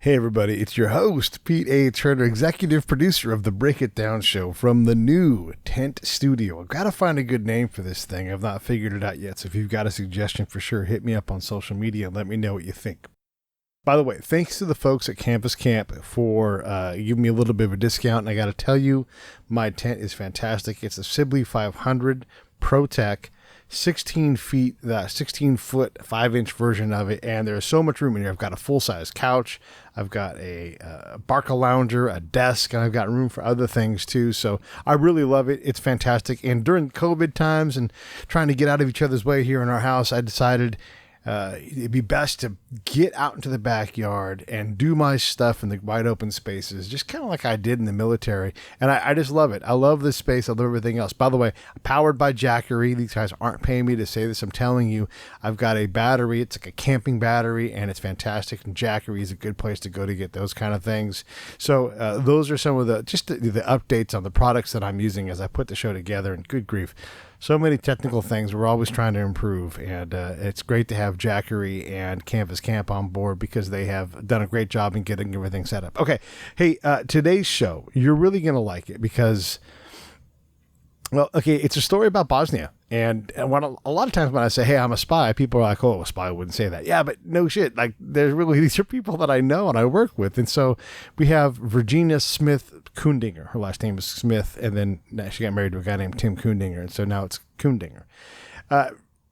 Hey everybody, it's your host, Pete A. Turner, executive producer of the Break It Down show from the new Tent Studio. I've got to find a good name for this thing. I've not figured it out yet, so if you've got a suggestion for sure, hit me up on social media and let me know what you think. By the way, thanks to the folks at Campus Camp for giving me a little bit of a discount, and I got to tell you, my tent is fantastic. It's a Sibley 500 ProTech. 16 foot, 5-inch version of it, and there's so much room in here. I've got a full-size couch, I've got a Barca lounger, a desk, and I've got room for other things too. So I really love it. It's fantastic. And during COVID times and trying to get out of each other's way here in our house, I decided it'd be best to get out into the backyard and do my stuff in the wide open spaces, just kind of like I did in the military. And I just love it. I love this space. I love everything else. By the way, powered by Jackery. These guys aren't paying me to say this. I'm telling you, I've got a battery. It's like a camping battery, and it's fantastic. And Jackery is a good place to go to get those kind of things. So those are some of the updates on the products that I'm using as I put the show together. And good grief, so many technical things. We're always trying to improve, and it's great to have Jackery and Campus Camp on board because they have done a great job in getting everything set up. Okay, hey, today's show, you're really going to like it because, well, okay, it's a story about Bosnia. And a lot of times when I say, hey, I'm a spy, people are like, oh, a spy wouldn't say that. Yeah, but no shit. Like, these are people that I know and I work with. And so we have Gina Smith Kundinger. Her last name is Smith. And then she got married to a guy named Tim Kundinger. And so now it's Kundinger.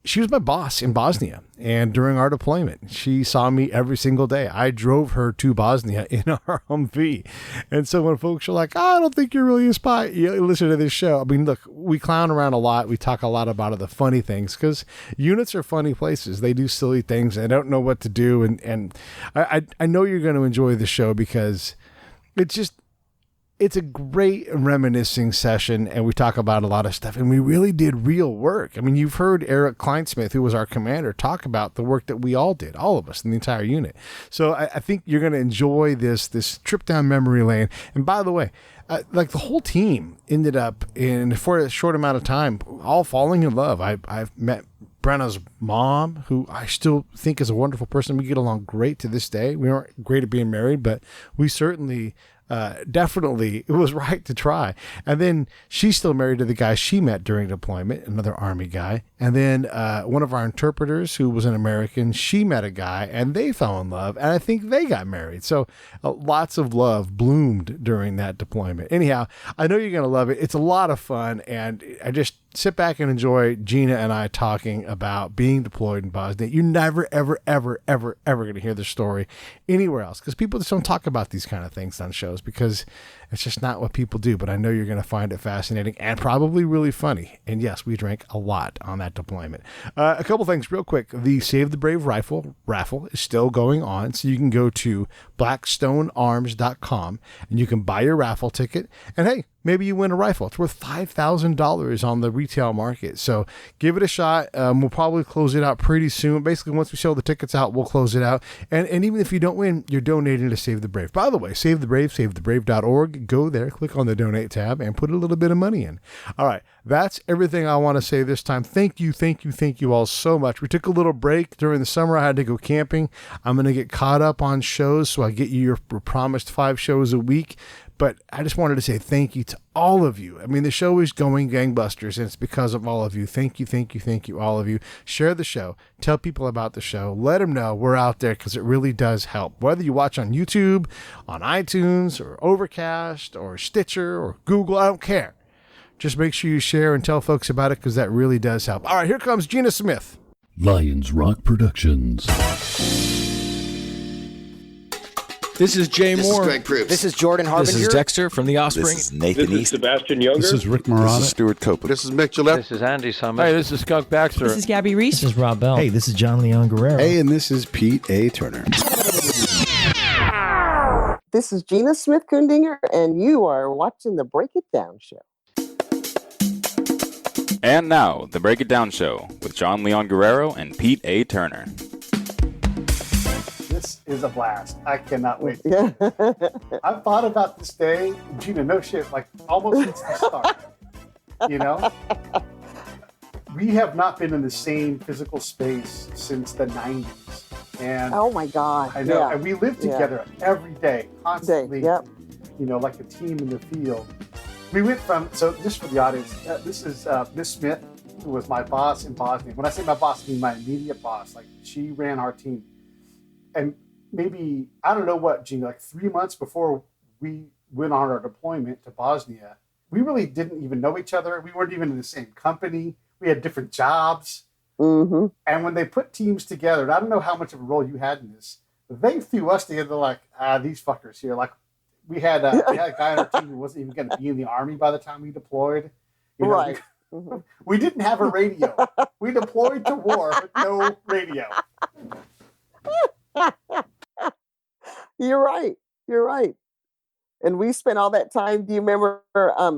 She was my boss in Bosnia, and during our deployment, she saw me every single day. I drove her to Bosnia in our Humvee. And so when folks are like, I don't think you're really a spy, you listen to this show. I mean, look, we clown around a lot. We talk a lot about the funny things because units are funny places. They do silly things. They don't know what to do. And I know you're going to enjoy the show because it's a great reminiscing session, and we talk about a lot of stuff, and we really did real work. I mean, you've heard Eric Kleinsmith, who was our commander, talk about the work that we all did, all of us in the entire unit. So I think you're going to enjoy this trip down memory lane. And by the way, like the whole team ended up for a short amount of time, all falling in love. I've met Brenna's mom, who I still think is a wonderful person. We get along great to this day. We aren't great at being married, but we certainly definitely it was right to try. And then she's still married to the guy she met during deployment, another Army guy. And then one of our interpreters, who was an American, she met a guy and they fell in love, and I think they got married. So lots of love bloomed during that deployment. Anyhow, I know you're going to love it. It's a lot of fun, and I just sit back and enjoy Gina and I talking about being deployed in Bosnia. You're never, ever, ever, ever, ever going to hear this story anywhere else because people just don't talk about these kind of things on shows because it's just not what people do. But I know you're going to find it fascinating and probably really funny. And yes, we drank a lot on that deployment. A couple things real quick. The Save the Brave raffle is still going on. So you can go to blackstonearms.com and you can buy your raffle ticket. And hey, maybe you win a rifle. It's worth $5,000 on the retail market. So give it a shot. We'll probably close it out pretty soon. Basically, once we sell the tickets out, we'll close it out. And even if you don't win, you're donating to Save the Brave. By the way, Save the Brave, savethebrave.org. Go there, click on the donate tab, and put a little bit of money in. All right, that's everything I want to say this time. Thank you all so much. We took a little break during the summer. I had to go camping. I'm going to get caught up on shows, so I get you your promised 5 shows a week. But I just wanted to say thank you to all of you. I mean, the show is going gangbusters, and it's because of all of you. Thank you, all of you. Share the show. Tell people about the show. Let them know we're out there because it really does help. Whether you watch on YouTube, on iTunes, or Overcast, or Stitcher, or Google, I don't care. Just make sure you share and tell folks about it because that really does help. All right, here comes Gina Smith. Lions Rock Productions. This is Jay Moore. This is Greg Proops. This is Jordan Harbinger. This is Dexter from The Offspring. This is Nathan This East. is Sebastian Younger. This is Rick Marotta. This is Stuart Copeland. This is Mick Gillette. This is Andy Summers. Hey, this is Skunk Baxter. This is Gabby Reese. This is Rob Bell. Hey, this is John Leon Guerrero. Hey, and this is Pete A. Turner. This is Gina Smith Kundinger, and you are watching the Break It Down show. And now, the Break It Down show with John Leon Guerrero and Pete A. Turner. This is a blast. I cannot wait. I've thought about this day, Gina, no shit, like almost since the start. You know? We have not been in the same physical space since the 90s. And Oh my God. I know, Yeah. and we lived Yeah. together every day, constantly. Yep. Like a team in the field. We went from, so just for the audience, this is Miss Smith, who was my boss in Bosnia. When I say my boss, I mean my immediate boss. Like, she ran our team. And maybe, I don't know what, Gina, like 3 months before we went on our deployment to Bosnia, we really didn't even know each other. We weren't even in the same company. We had different jobs. Mm-hmm. And when they put teams together, and I don't know how much of a role you had in this, but they threw us together like, these fuckers here. Like, we had a guy on our team who wasn't even going to be in the Army by the time we deployed. Right. We didn't have a radio. We deployed to war with no radio. You're right. You're right. And we spent all that time. Do you remember?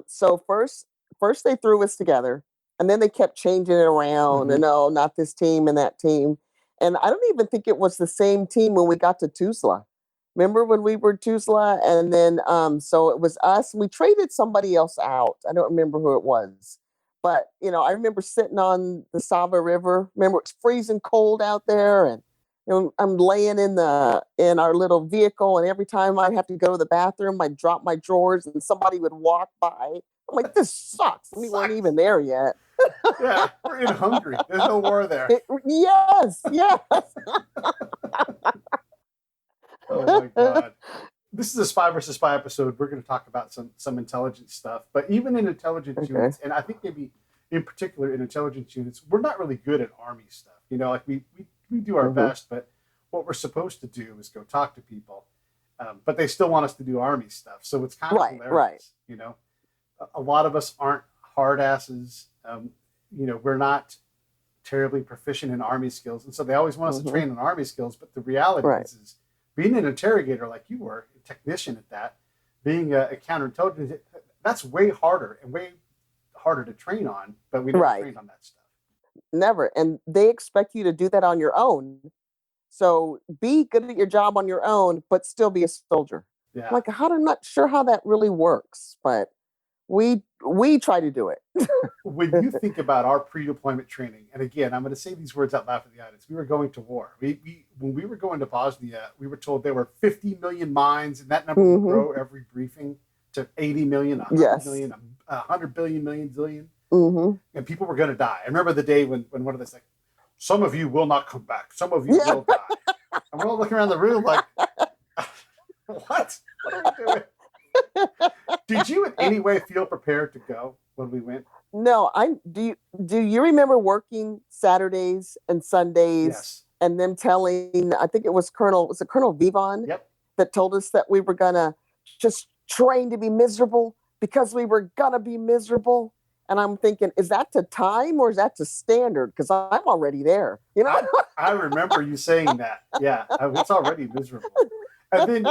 So first they threw us together, and then they kept changing it around. And no, not this team and that team. And I don't even think it was the same team when we got to Tuzla. Remember when we were Tuzla? And then so it was us. We traded somebody else out. I don't remember who it was. But I remember sitting on the Sava River. Remember, it's freezing cold out there, and I'm laying in our little vehicle, and every time I'd have to go to the bathroom, I'd drop my drawers, and somebody would walk by. I'm like, this sucks. We weren't even there yet. Yeah, we're in Hungary. There's no war there. Yes. Oh my God. This is a spy versus spy episode. We're going to talk about some intelligence stuff, but even in intelligence units, and I think maybe in particular in intelligence units, we're not really good at Army stuff. Like we do our best, but what we're supposed to do is go talk to people. But they still want us to do Army stuff. So it's kind of hilarious. A lot of us aren't hard asses. We're not terribly proficient in Army skills. And so they always want us to train in Army skills. But the reality is being an interrogator like you were, a technician at that, being a counterintelligence, that's way harder to train on. But we don't train on that stuff. Never. And they expect you to do that on your own. So be good at your job on your own, but still be a soldier. Yeah. Like, I'm not sure how that really works, but we try to do it. When you think about our pre-deployment training, and again, I'm going to say these words out loud for the audience. We were going to war. When we were going to Bosnia, we were told there were 50 million mines, and that number would grow every briefing to 80 million, 100 million, 100 billion, million, zillion. And people were going to die. I remember the day when one of them said, some of you will not come back. Some of you will die. And we're all looking around the room like, what? What are we doing? Did you in any way feel prepared to go when we went? No, do you remember working Saturdays and Sundays? Yes. And them telling, I think it was Colonel Vivon that told us that we were gonna just train to be miserable because we were gonna be miserable. And I'm thinking, is that to time or is that to standard? Because I'm already there. I remember you saying that. Yeah, it's already miserable. And then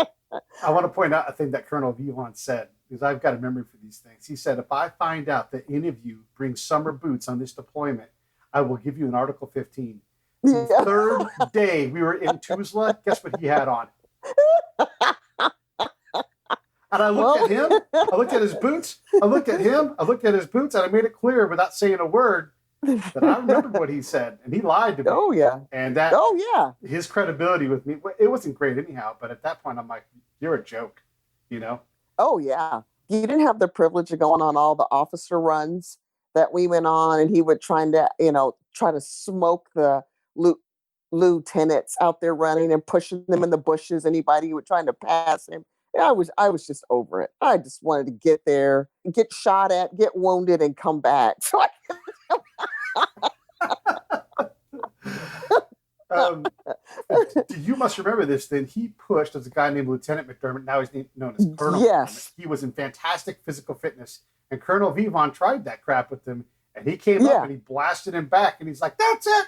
I want to point out a thing that Colonel Vivon said, because I've got a memory for these things. He said, if I find out that any of you bring summer boots on this deployment, I will give you an Article 15. The third day we were in Tuzla, guess what he had on? And I looked at him, I looked at his boots, I looked at him, I looked at his boots, and I made it clear without saying a word that I remembered what he said, and he lied to me. Oh, yeah. And his credibility with me, it wasn't great anyhow, but at that point, I'm like, you're a joke, Oh, yeah. You didn't have the privilege of going on all the officer runs that we went on, and he would try to smoke the lieutenants out there running and pushing them in the bushes, anybody who was trying to pass him. I was just over it. I just wanted to get there, get shot at, get wounded, and come back. So you must remember this. Then he pushed as a guy named Lieutenant McDermott. Now he's known as Colonel. Yes, McDermott. He was in fantastic physical fitness, and Colonel Vivon tried that crap with him, and he came up and he blasted him back, and he's like, "That's it,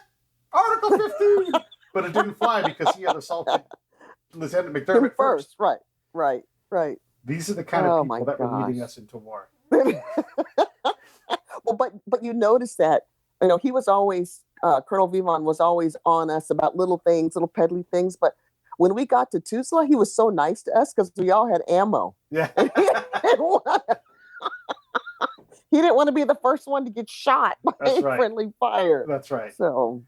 Article 15." But it didn't fly because he had assaulted Lieutenant McDermott first. Right. These are the kind of people that were leading us into war. Well, but you notice that, he was always, Colonel Vivon was always on us about little things, little peddly things. But when we got to Tuzla, he was so nice to us because we all had ammo. Yeah. He didn't want to be the first one to get shot by friendly fire. That's right. So,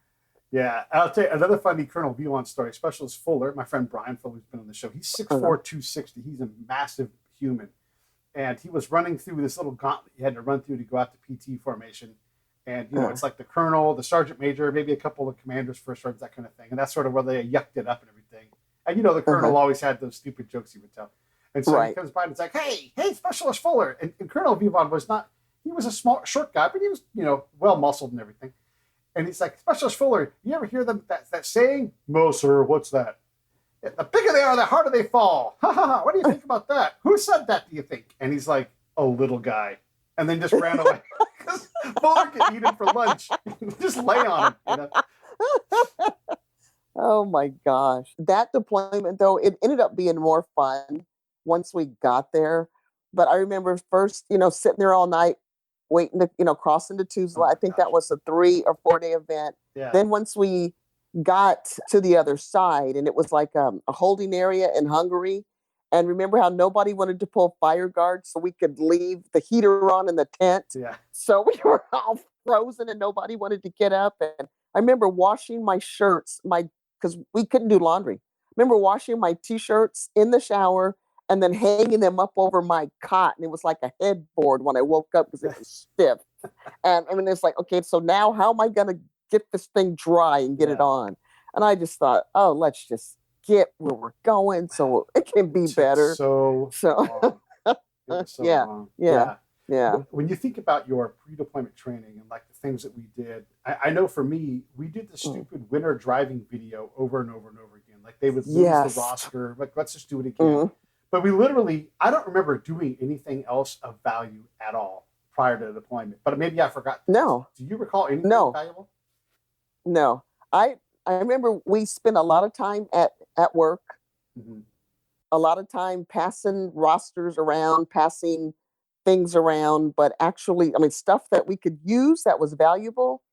Yeah, I'll tell you another funny Colonel Viewon story. Specialist Fuller, my friend Brian Fuller's been on the show. He's 6'4", 260. He's a massive human. And he was running through this little gauntlet you had to run through to go out to PT formation. And, it's like the colonel, the sergeant major, maybe a couple of commanders, first sergeants, that kind of thing. And that's sort of where they yucked it up and everything. And, the colonel always had those stupid jokes he would tell. And so he comes by and it's like, hey, Specialist Fuller. And Colonel Viewon was not, he was a small, short guy, but he was, well muscled and everything. And he's like, Specialist Fuller, you ever hear that saying? No, sir, what's that? The bigger they are, the harder they fall. Ha ha ha, what do you think about that? Who said that, do you think? And he's like, a little guy. And then just ran away. Because Fuller could eat him for lunch. Just lay on him. Oh my gosh. That deployment, though, it ended up being more fun once we got there. But I remember first, sitting there all night, waiting to, crossing to Tuzla. I think that was a 3 or 4 day event. Yeah. Then once we got to the other side, and it was like a holding area in Hungary. And remember how nobody wanted to pull fire guards so we could leave the heater on in the tent? Yeah. So we were all frozen and nobody wanted to get up. And I remember washing my shirts, because we couldn't do laundry. I remember washing my T-shirts in the shower and then hanging them up over my cot. And it was like a headboard when I woke up because it was stiff. And I mean, it's like, okay, so now how am I going to get this thing dry and get it on? And I just thought, oh, let's just get where we're going so it can be better. So long. It was so long. Yeah. When you think about your pre-deployment training and like the things that we did, I know for me, we did the stupid winter driving video over and over and over again. Like they would lose the roster. Like, let's just do it again. But we literally, I don't remember doing anything else of value at all prior to the deployment. But maybe I forgot. No. Do you recall anything valuable? No. I remember we spent a lot of time at work, a lot of time passing rosters around, passing things around, but actually, I mean, stuff that we could use that was valuable,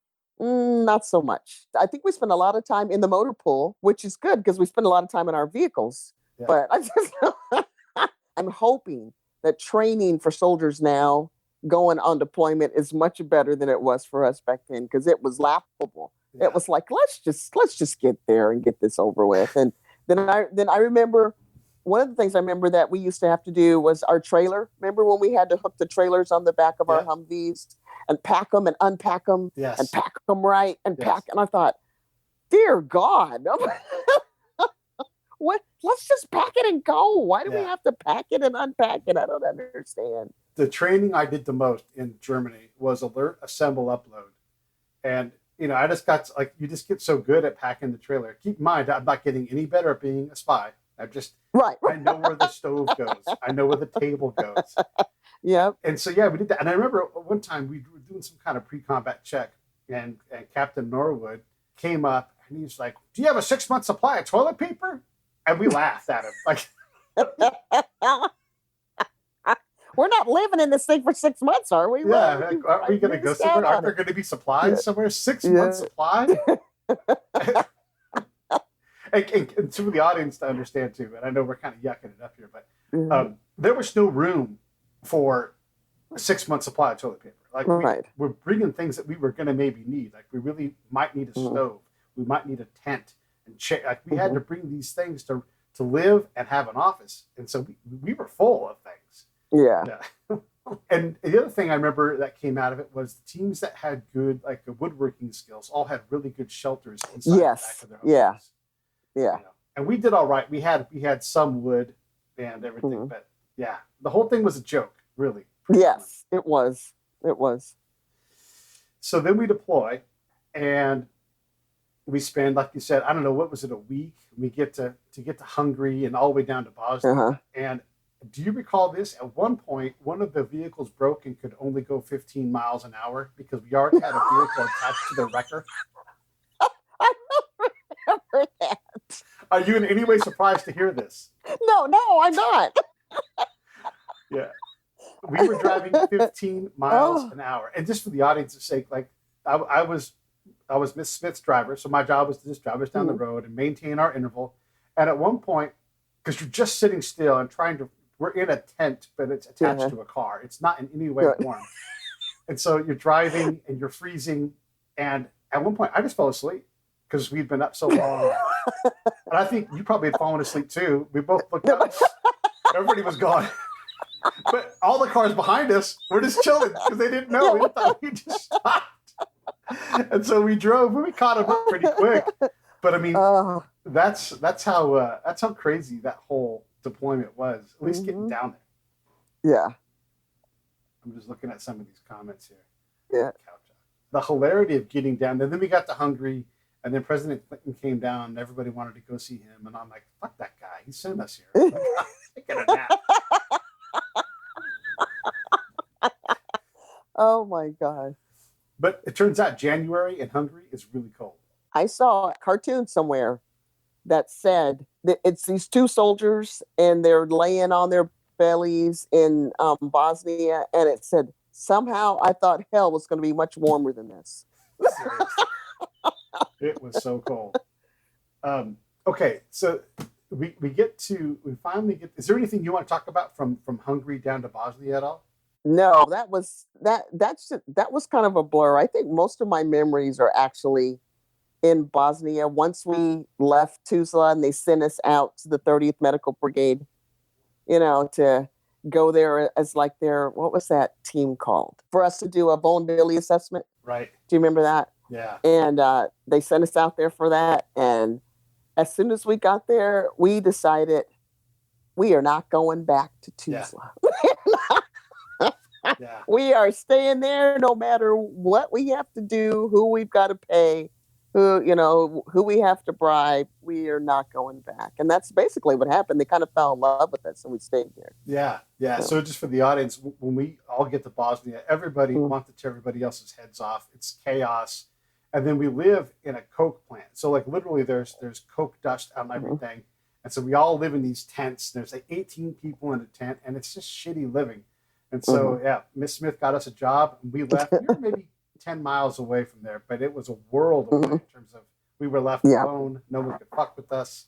not so much. I think we spent a lot of time in the motor pool, which is good because we spend a lot of time in our vehicles. Yeah. But I'm hoping that training for soldiers now going on deployment is much better than it was for us back then because it was laughable. Yeah. It was like, let's just get there and get this over with. And then I remember one of the things I remember that we used to have to do was our trailer. Remember when we had to hook the trailers on the back of our Humvees and pack them and unpack them and pack them right and pack. And I thought, dear God, what? Let's just pack it and go. Why do we have to pack it and unpack it? I don't understand. The training I did the most in Germany was alert, assemble, upload. And I just got you just get so good at packing the trailer. Keep in mind, I'm not getting any better at being a spy. I know where the stove goes. I know where the table goes. Yeah. And so, we did that. And I remember one time we were doing some kind of pre-combat check and Captain Norwood came up and he's like, do you have a 6-month supply of toilet paper? And we laughed at him. Like, we're not living in this thing for 6 months, are we? Yeah. Aren't we going to go somewhere? Aren't there going to be supplies somewhere? 6 months supply? And to the audience to understand too, and I know we're kind of yucking it up here, but there was no room for a 6-month supply of toilet paper. Like we're bringing things that we were going to maybe need. Like we really might need a stove. We might need a tent and chair. Like we had to bring these things to live and have an office. And so we were full of things. Yeah. And the other thing I remember that came out of it was the teams that had good, like the woodworking skills all had really good shelters inside the back of their homes. Yeah. And we did all right. We had some wood and everything, but the whole thing was a joke, really. Yes, it was. It was. So then we deploy and we spend, like you said, I don't know, what was it, a week? We get to Hungary and all the way down to Bosnia. And do you recall this? At one point, one of the vehicles broke and could only go 15 miles an hour because we already had a vehicle attached to the wrecker. I don't remember that. Are you in any way surprised to hear this? No, I'm not. Yeah. We were driving 15 miles an hour. And just for the audience's sake, like I was Miss Smith's driver, so my job was to just drive us down the road and maintain our interval. And at one point, because you're just sitting still and we're in a tent, but it's attached to a car. It's not in any way warm. And so you're driving and you're freezing. And at one point, I just fell asleep. because we'd been up so long. And I think you probably had fallen asleep too. We both looked up. Everybody was gone. But all the cars behind us were just chilling because they didn't know. We thought we just stopped. And so we drove. We caught them up pretty quick. But I mean, that's how crazy that whole deployment was. At least getting down there. Yeah. I'm just looking at some of these comments here. Yeah. The hilarity of getting down there. Then we got to Hungary, and then President Clinton came down, and everybody wanted to go see him. And I'm like, fuck that guy. He sent us here. Taking a nap. Oh my God. But it turns out January in Hungary is really cold. I saw a cartoon somewhere that said that it's these two soldiers and they're laying on their bellies in Bosnia. And it said, somehow I thought hell was going to be much warmer than this. It was so cold. Okay, so we finally get. Is there anything you want to talk about from Hungary down to Bosnia at all? No, that was kind of a blur. I think most of my memories are actually in Bosnia. Once we left Tuzla and they sent us out to the 30th Medical Brigade, to go there as like their, what was that team called? For us to do a vulnerability assessment. Right. Do you remember that? Yeah. And they sent us out there for that. And as soon as we got there, we decided we are not going back to Tuzla. Yeah. We are staying there no matter what we have to do, who we've got to pay, who we have to bribe. We are not going back. And that's basically what happened. They kind of fell in love with us and we stayed here. Yeah. Yeah. So just for the audience, when we all get to Bosnia, everybody wants to tear everybody else's heads off. It's chaos. And then we live in a coke plant. So like literally there's coke dust on everything. And so we all live in these tents. There's like 18 people in a tent and it's just shitty living. And so, Miss Smith got us a job and we left. We were maybe 10 miles away from there, but it was a world away in terms of we were left alone. No one could fuck with us.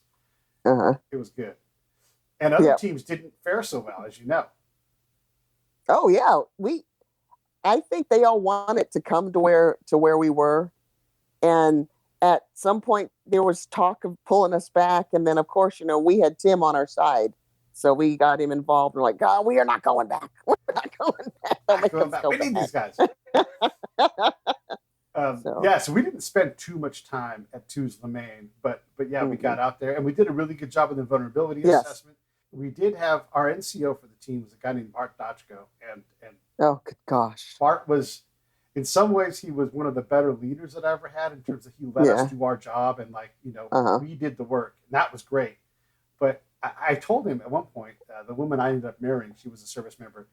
It was good. And other teams didn't fare so well, as you know. Oh, yeah. I think they all wanted to come to where we were. And at some point there was talk of pulling us back. And then, of course, we had Tim on our side. So we got him involved. We're like, God, we are not going back. We're not going back. We need these guys. So we didn't spend too much time at Tuzla, Maine, but yeah, we got out there and we did a really good job of the vulnerability assessment. We did have our NCO for the team was a guy named Bart Dachko, and oh, good gosh, Bart was, in some ways, he was one of the better leaders that I ever had in terms of he let us do our job and we did the work, and that was great. But I told him at one point, the woman I ended up marrying, she was a service member,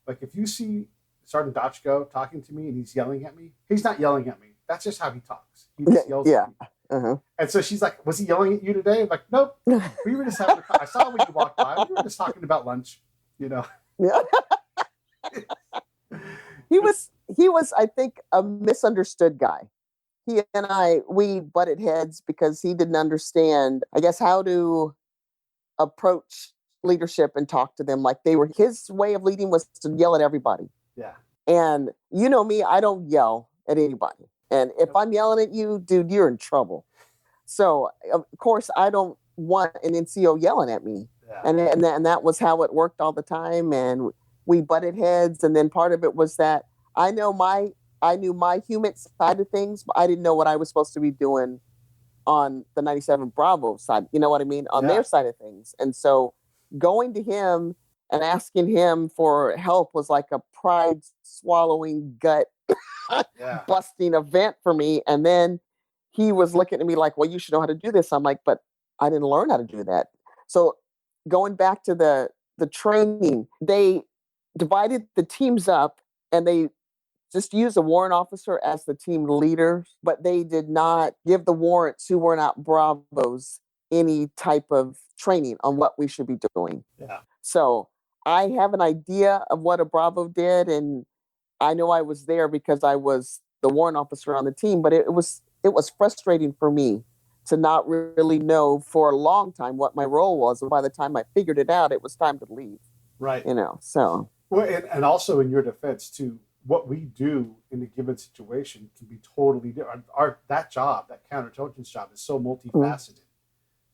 like, if you see Sergeant Dachko talking to me and he's yelling at me, he's not yelling at me. That's just how he talks. He just yells at me. And so she's like, was he yelling at you today? I'm like, nope. We were just having I saw when you walked by. We were just talking about lunch, Yeah. He was, I think, a misunderstood guy. He and we butted heads because he didn't understand, I guess, how to approach leadership and talk to them like they were. His way of leading was to yell at everybody. Yeah. And you know me, I don't yell at anybody. And if I'm yelling at you, dude, you're in trouble. So of course I don't want an NCO yelling at me. Yeah. And that was how it worked all the time. And we butted heads. And then part of it was that I knew my human side of things, but I didn't know what I was supposed to be doing on the 97 Bravo side, you know what I mean? On their side of things. And so going to him and asking him for help was like a pride swallowing, gut busting event for me. And then he was looking at me like, well, you should know how to do this. I'm like, but I didn't learn how to do that. So going back to the training, they divided the teams up and they just used a warrant officer as the team leader, but they did not give the warrants who were not Bravos any type of training on what we should be doing. Yeah. So I have an idea of what a Bravo did, and I know I was there because I was the warrant officer on the team, but it was frustrating for me to not really know for a long time what my role was. And by the time I figured it out, it was time to leave. Right. So. Well, and also in your defense too, what we do in a given situation can be totally different. That job, that counterintelligence job, is so multifaceted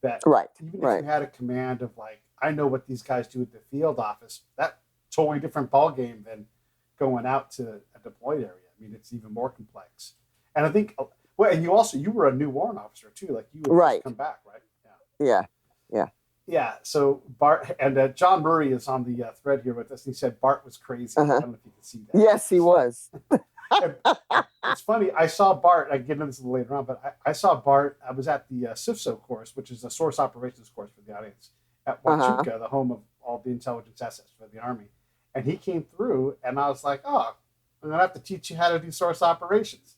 that even if you had a command of like, I know what these guys do at the field office, that totally different ball game than going out to a deployed area. I mean, it's even more complex. And I think, well, and you were a new warrant officer too, like you would just come back, right? Yeah. So Bart and John Murray is on the thread here with us. And he said Bart was crazy. I don't know if you can see that. Yes, he was. It's funny. I saw Bart. I get into this a little later on, but I saw Bart. I was at the SIFSO course, which is a source operations course for the audience at Huachuca, the home of all the intelligence assets for the Army. And he came through, and I was like, "Oh, I'm gonna have to teach you how to do source operations."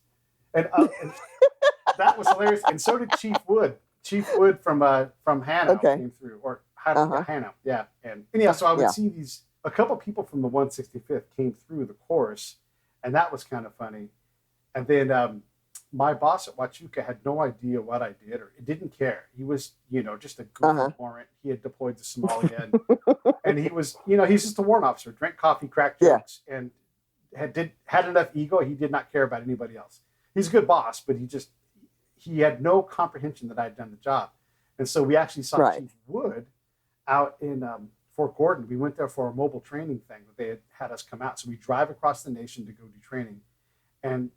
And that was hilarious. And so did Chief Wood. Chief Wood from Hanau came through, or Hanau, yeah. And anyhow, so I would see a couple people from the 165th came through the course, and that was kind of funny. And then my boss at Huachuca had no idea what I did, or didn't care. He was, just a good warrant. He had deployed to Somalia, and he was, he's just a warrant officer, drank coffee, cracked jokes, and had enough ego. He did not care about anybody else. He's a good boss, but he had no comprehension that I had done the job. And so we actually saw Chief Wood out in Fort Gordon. We went there for a mobile training thing that they had us come out. So we drive across the nation to go do training. And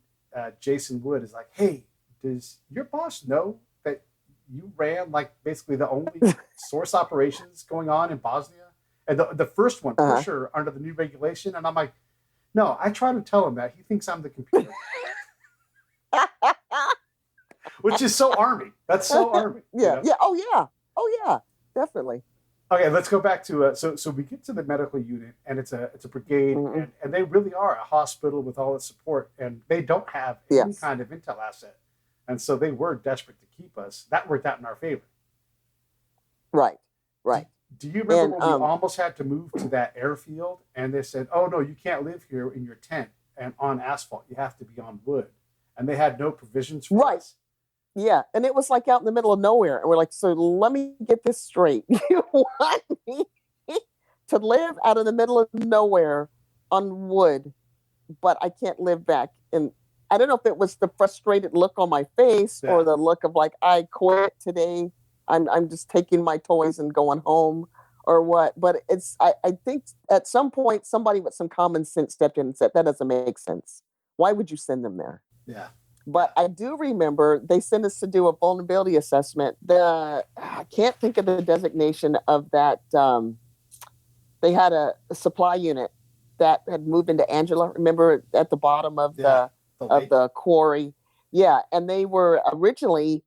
Jason Wood is like, "Hey, does your boss know that you ran like basically the only source operations going on in Bosnia? And the first one, for sure, under the new regulation." And I'm like, "No, I try to tell him that. He thinks I'm the computer." Which is so Army. That's so Army. Yeah. Oh, yeah. Definitely. Okay, let's go back to so we get to the medical unit, and it's a brigade, and they really are a hospital with all its support, and they don't have any kind of intel asset, and so they were desperate to keep us. That worked out in our favor. Right. Do you remember when we almost had to move to that airfield, and they said, "Oh no, you can't live here in your tent and on asphalt. You have to be on wood," and they had no provisions for us. Yeah, and it was like out in the middle of nowhere. And we're like, so let me get this straight. You want me to live out in the middle of nowhere on wood, but I can't live back. And I don't know if it was the frustrated look on my face or the look of like, I quit today. I'm just taking my toys and going home or what. But I think at some point, somebody with some common sense stepped in and said, that doesn't make sense. Why would you send them there? Yeah. But I do remember they sent us to do a vulnerability assessment. I can't think of the designation of that. They had a supply unit that had moved into Angela. Remember at the bottom of the quarry? Yeah, and they were originally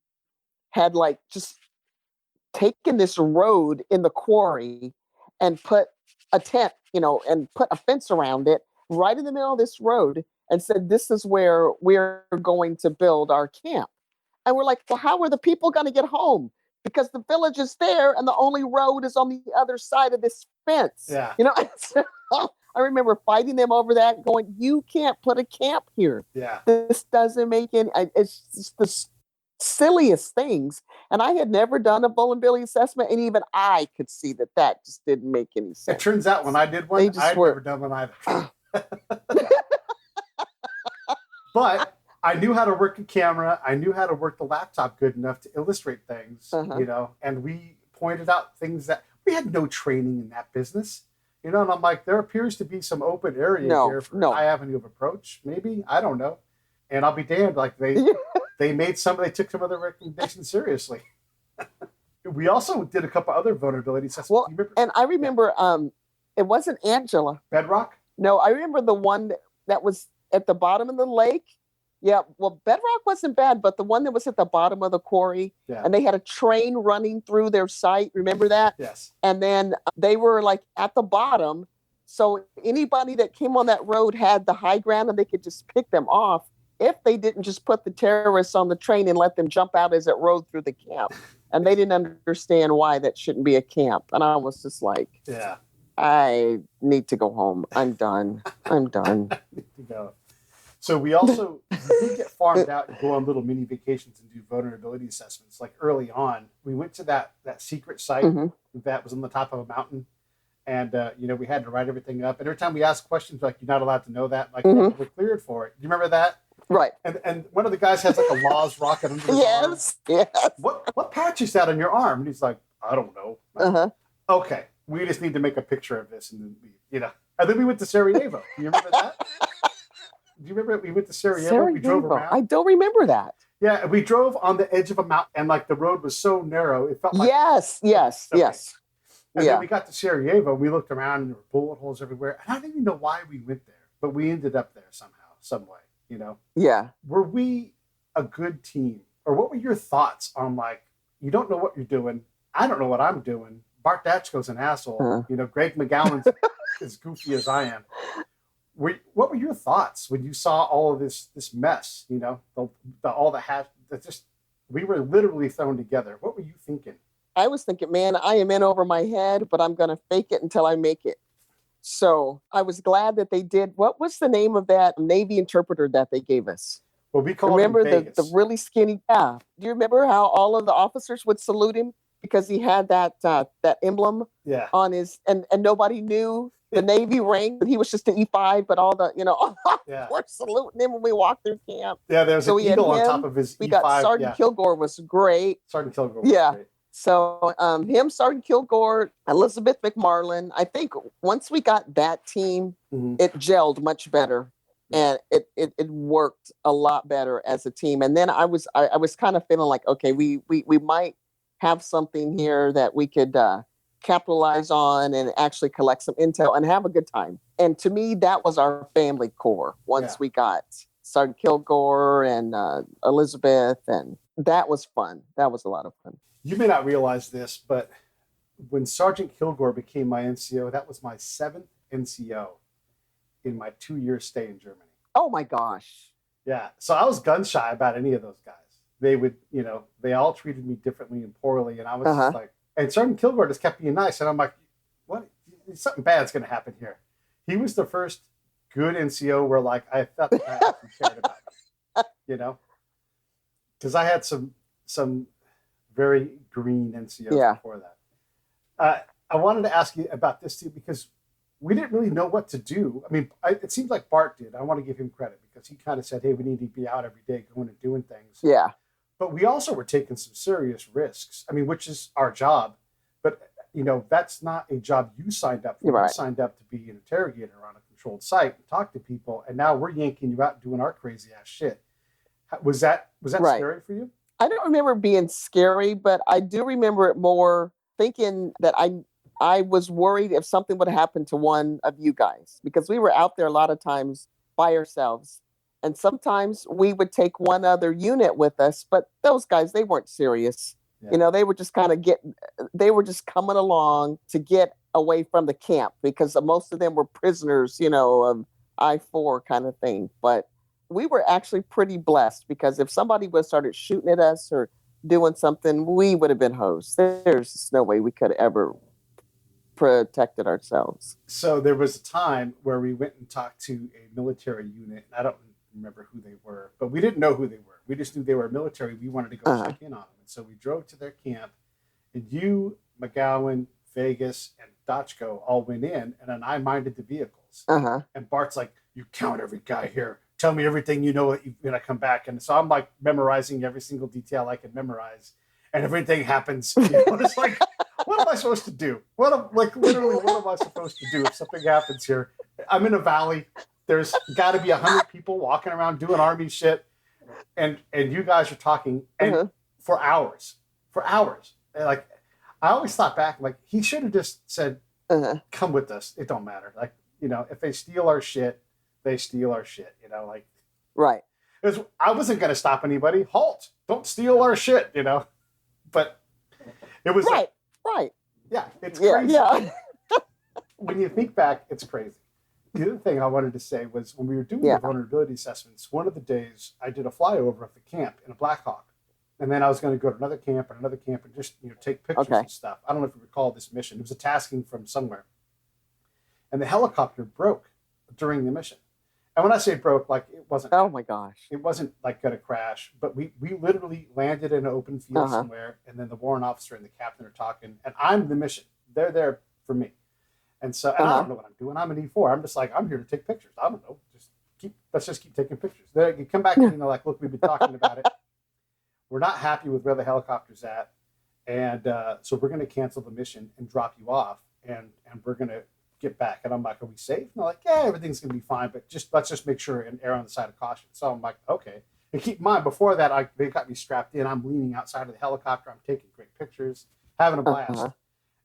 had like just taken this road in the quarry and put a tent, and put a fence around it right in the middle of this road. And said, this is where we're going to build our camp. And we're like, well, how are the people going to get home? Because the village is there and the only road is on the other side of this fence. Yeah. So I remember fighting them over that, going, you can't put a camp here. Yeah. This doesn't make it's just the silliest things. And I had never done a vulnerability assessment, and even I could see that just didn't make any sense. It turns out when I did one, I'd never done one either. But I knew how to work a camera. I knew how to work the laptop good enough to illustrate things, and we pointed out things that we had no training in that business, and I'm like, there appears to be some open area here for high avenue of approach. Maybe, I don't know. And I'll be damned, like they took some of the recommendations seriously. We also did a couple other vulnerability assessments. Well, and I remember it wasn't Angela. Bedrock? No, I remember the one that was at the bottom of the lake. Yeah, well, Bedrock wasn't bad, but the one that was at the bottom of the quarry, and they had a train running through their site. Remember that? Yes. And then they were like at the bottom. So anybody that came on that road had the high ground and they could just pick them off if they didn't just put the terrorists on the train and let them jump out as it rode through the camp. And they didn't understand why that shouldn't be a camp. And I was just like, I need to go home. I'm done. I need to go. So we also did get farmed out and go on little mini vacations and do vulnerability assessments. Like early on, we went to that secret site that was on the top of a mountain, And, we had to write everything up. And every time we asked questions, like, you're not allowed to know that. Like, Mhm. we're cleared for it. Do you remember that? Right. And one of the guys has like a Law's rocket under his arm. Yes. What patch is that on your arm? And he's like, I don't know. Uh-huh. Okay, we just need to make a picture of this and then leave, And then we went to Sarajevo. Do you remember that? Do you remember we went to Sarajevo? We drove around. I don't remember that. Yeah, we drove on the edge of a mountain, and like the road was so narrow, it felt like Yes. Okay. And Yeah. then we got to Sarajevo, and we looked around, and there were bullet holes everywhere. And I don't even know why we went there, but we ended up there somehow, some way. Yeah. Were we a good team, or what were your thoughts on like, you don't know what you're doing, I don't know what I'm doing, Bart Dachko's an asshole, Greg McGowan's as goofy as I am. What were your thoughts when you saw all of this mess? All the hash that just we were literally thrown together. What were you thinking? I was thinking, man, I am in over my head, but I'm going to fake it until I make it. So I was glad that they did. What was the name of that Navy interpreter that they gave us? Well, we called remember him Vegas. the really skinny. Yeah. Do you remember how all of the officers would salute him because he had that emblem on his and nobody knew the Navy rank. He was just an E5, but all the we're saluting him when we walked through camp. Yeah, there's an eagle on top of his E5. We got Sergeant Kilgore was great. Sergeant Kilgore was great. So him, Sergeant Kilgore, Elizabeth McMarlin. I think once we got that team, it gelled much better, and it worked a lot better as a team. And then I was kind of feeling like, okay, we might have something here that we could capitalize on and actually collect some intel and have a good time. And to me, that was our family core. Once we got Sergeant Kilgore and Elizabeth, and that was fun. That was a lot of fun. You may not realize this, but when Sergeant Kilgore became my NCO, that was my 7th NCO in my 2-year stay in Germany. Oh my gosh. Yeah. So I was gun shy about any of those guys. They would, they all treated me differently and poorly. And I was just like, and Sergeant Kilgore just kept being nice. And I'm like, what? Something bad's going to happen here. He was the first good NCO where like, I felt that I actually cared about him, because I had some very green NCOs before that. I wanted to ask you about this too, because we didn't really know what to do. I mean, it seems like Bart did. I want to give him credit because he kind of said, hey, we need to be out every day going and doing things. Yeah. But we also were taking some serious risks. I mean, which is our job. But, that's not a job you signed up for. Right. You signed up to be an interrogator on a controlled site and talk to people. And now we're yanking you out doing our crazy ass shit. Was that scary for you? I don't remember it being scary, but I do remember it more thinking that I was worried if something would happen to one of you guys, because we were out there a lot of times by ourselves. And sometimes we would take one other unit with us, but those guys, they weren't serious. Yeah. They were just they were just coming along to get away from the camp because most of them were prisoners, of I-4 kind of thing. But we were actually pretty blessed because if somebody would have started shooting at us or doing something, we would have been hosed. There's no way we could have ever protected ourselves. So there was a time where we went and talked to a military unit. I don't remember who they were, but we didn't know who they were. We just knew they were military. We wanted to go check in on them. And so we drove to their camp, and you, McGowan, Vegas, and Dachko all went in, and then I minded the vehicles. And Bart's like, you count every guy here. Tell me everything you know when I come back. And so I'm like memorizing every single detail I can memorize, and everything happens. It's like, what am I supposed to do? Literally, what am I supposed to do if something happens here? I'm in a valley. There's got to be 100 people walking around doing army shit, and you guys are talking and for hours. And like, I always thought back, like he should have just said, "Come with us. It don't matter." Like, if they steal our shit, they steal our shit. Right. I wasn't going to stop anybody. Halt! Don't steal our shit. But it was right. Yeah, it's crazy. Yeah. When you think back, it's crazy. The other thing I wanted to say was when we were doing the vulnerability assessments, one of the days I did a flyover of the camp in a Black Hawk. And then I was going to go to another camp and just take pictures and stuff. I don't know if you recall this mission. It was a tasking from somewhere. And the helicopter broke during the mission. And when I say broke, like it wasn't. Oh my gosh. It wasn't like going to crash, but we literally landed in an open field somewhere. And then the warrant officer and the captain are talking. And I'm the mission. They're there for me. And so, and I don't know what I'm doing. I'm an E4. I'm just like, I'm here to take pictures. I don't know. Let's just keep taking pictures. Then you come back and they're like, look, we've been talking about it. We're not happy with where the helicopter's at. And so we're going to cancel the mission and drop you off. And we're going to get back. And I'm like, are we safe? And they're like, yeah, everything's going to be fine. But let's just make sure and err on the side of caution. So I'm like, okay. And keep in mind, before that, they got me strapped in. I'm leaning outside of the helicopter. I'm taking great pictures, having a blast.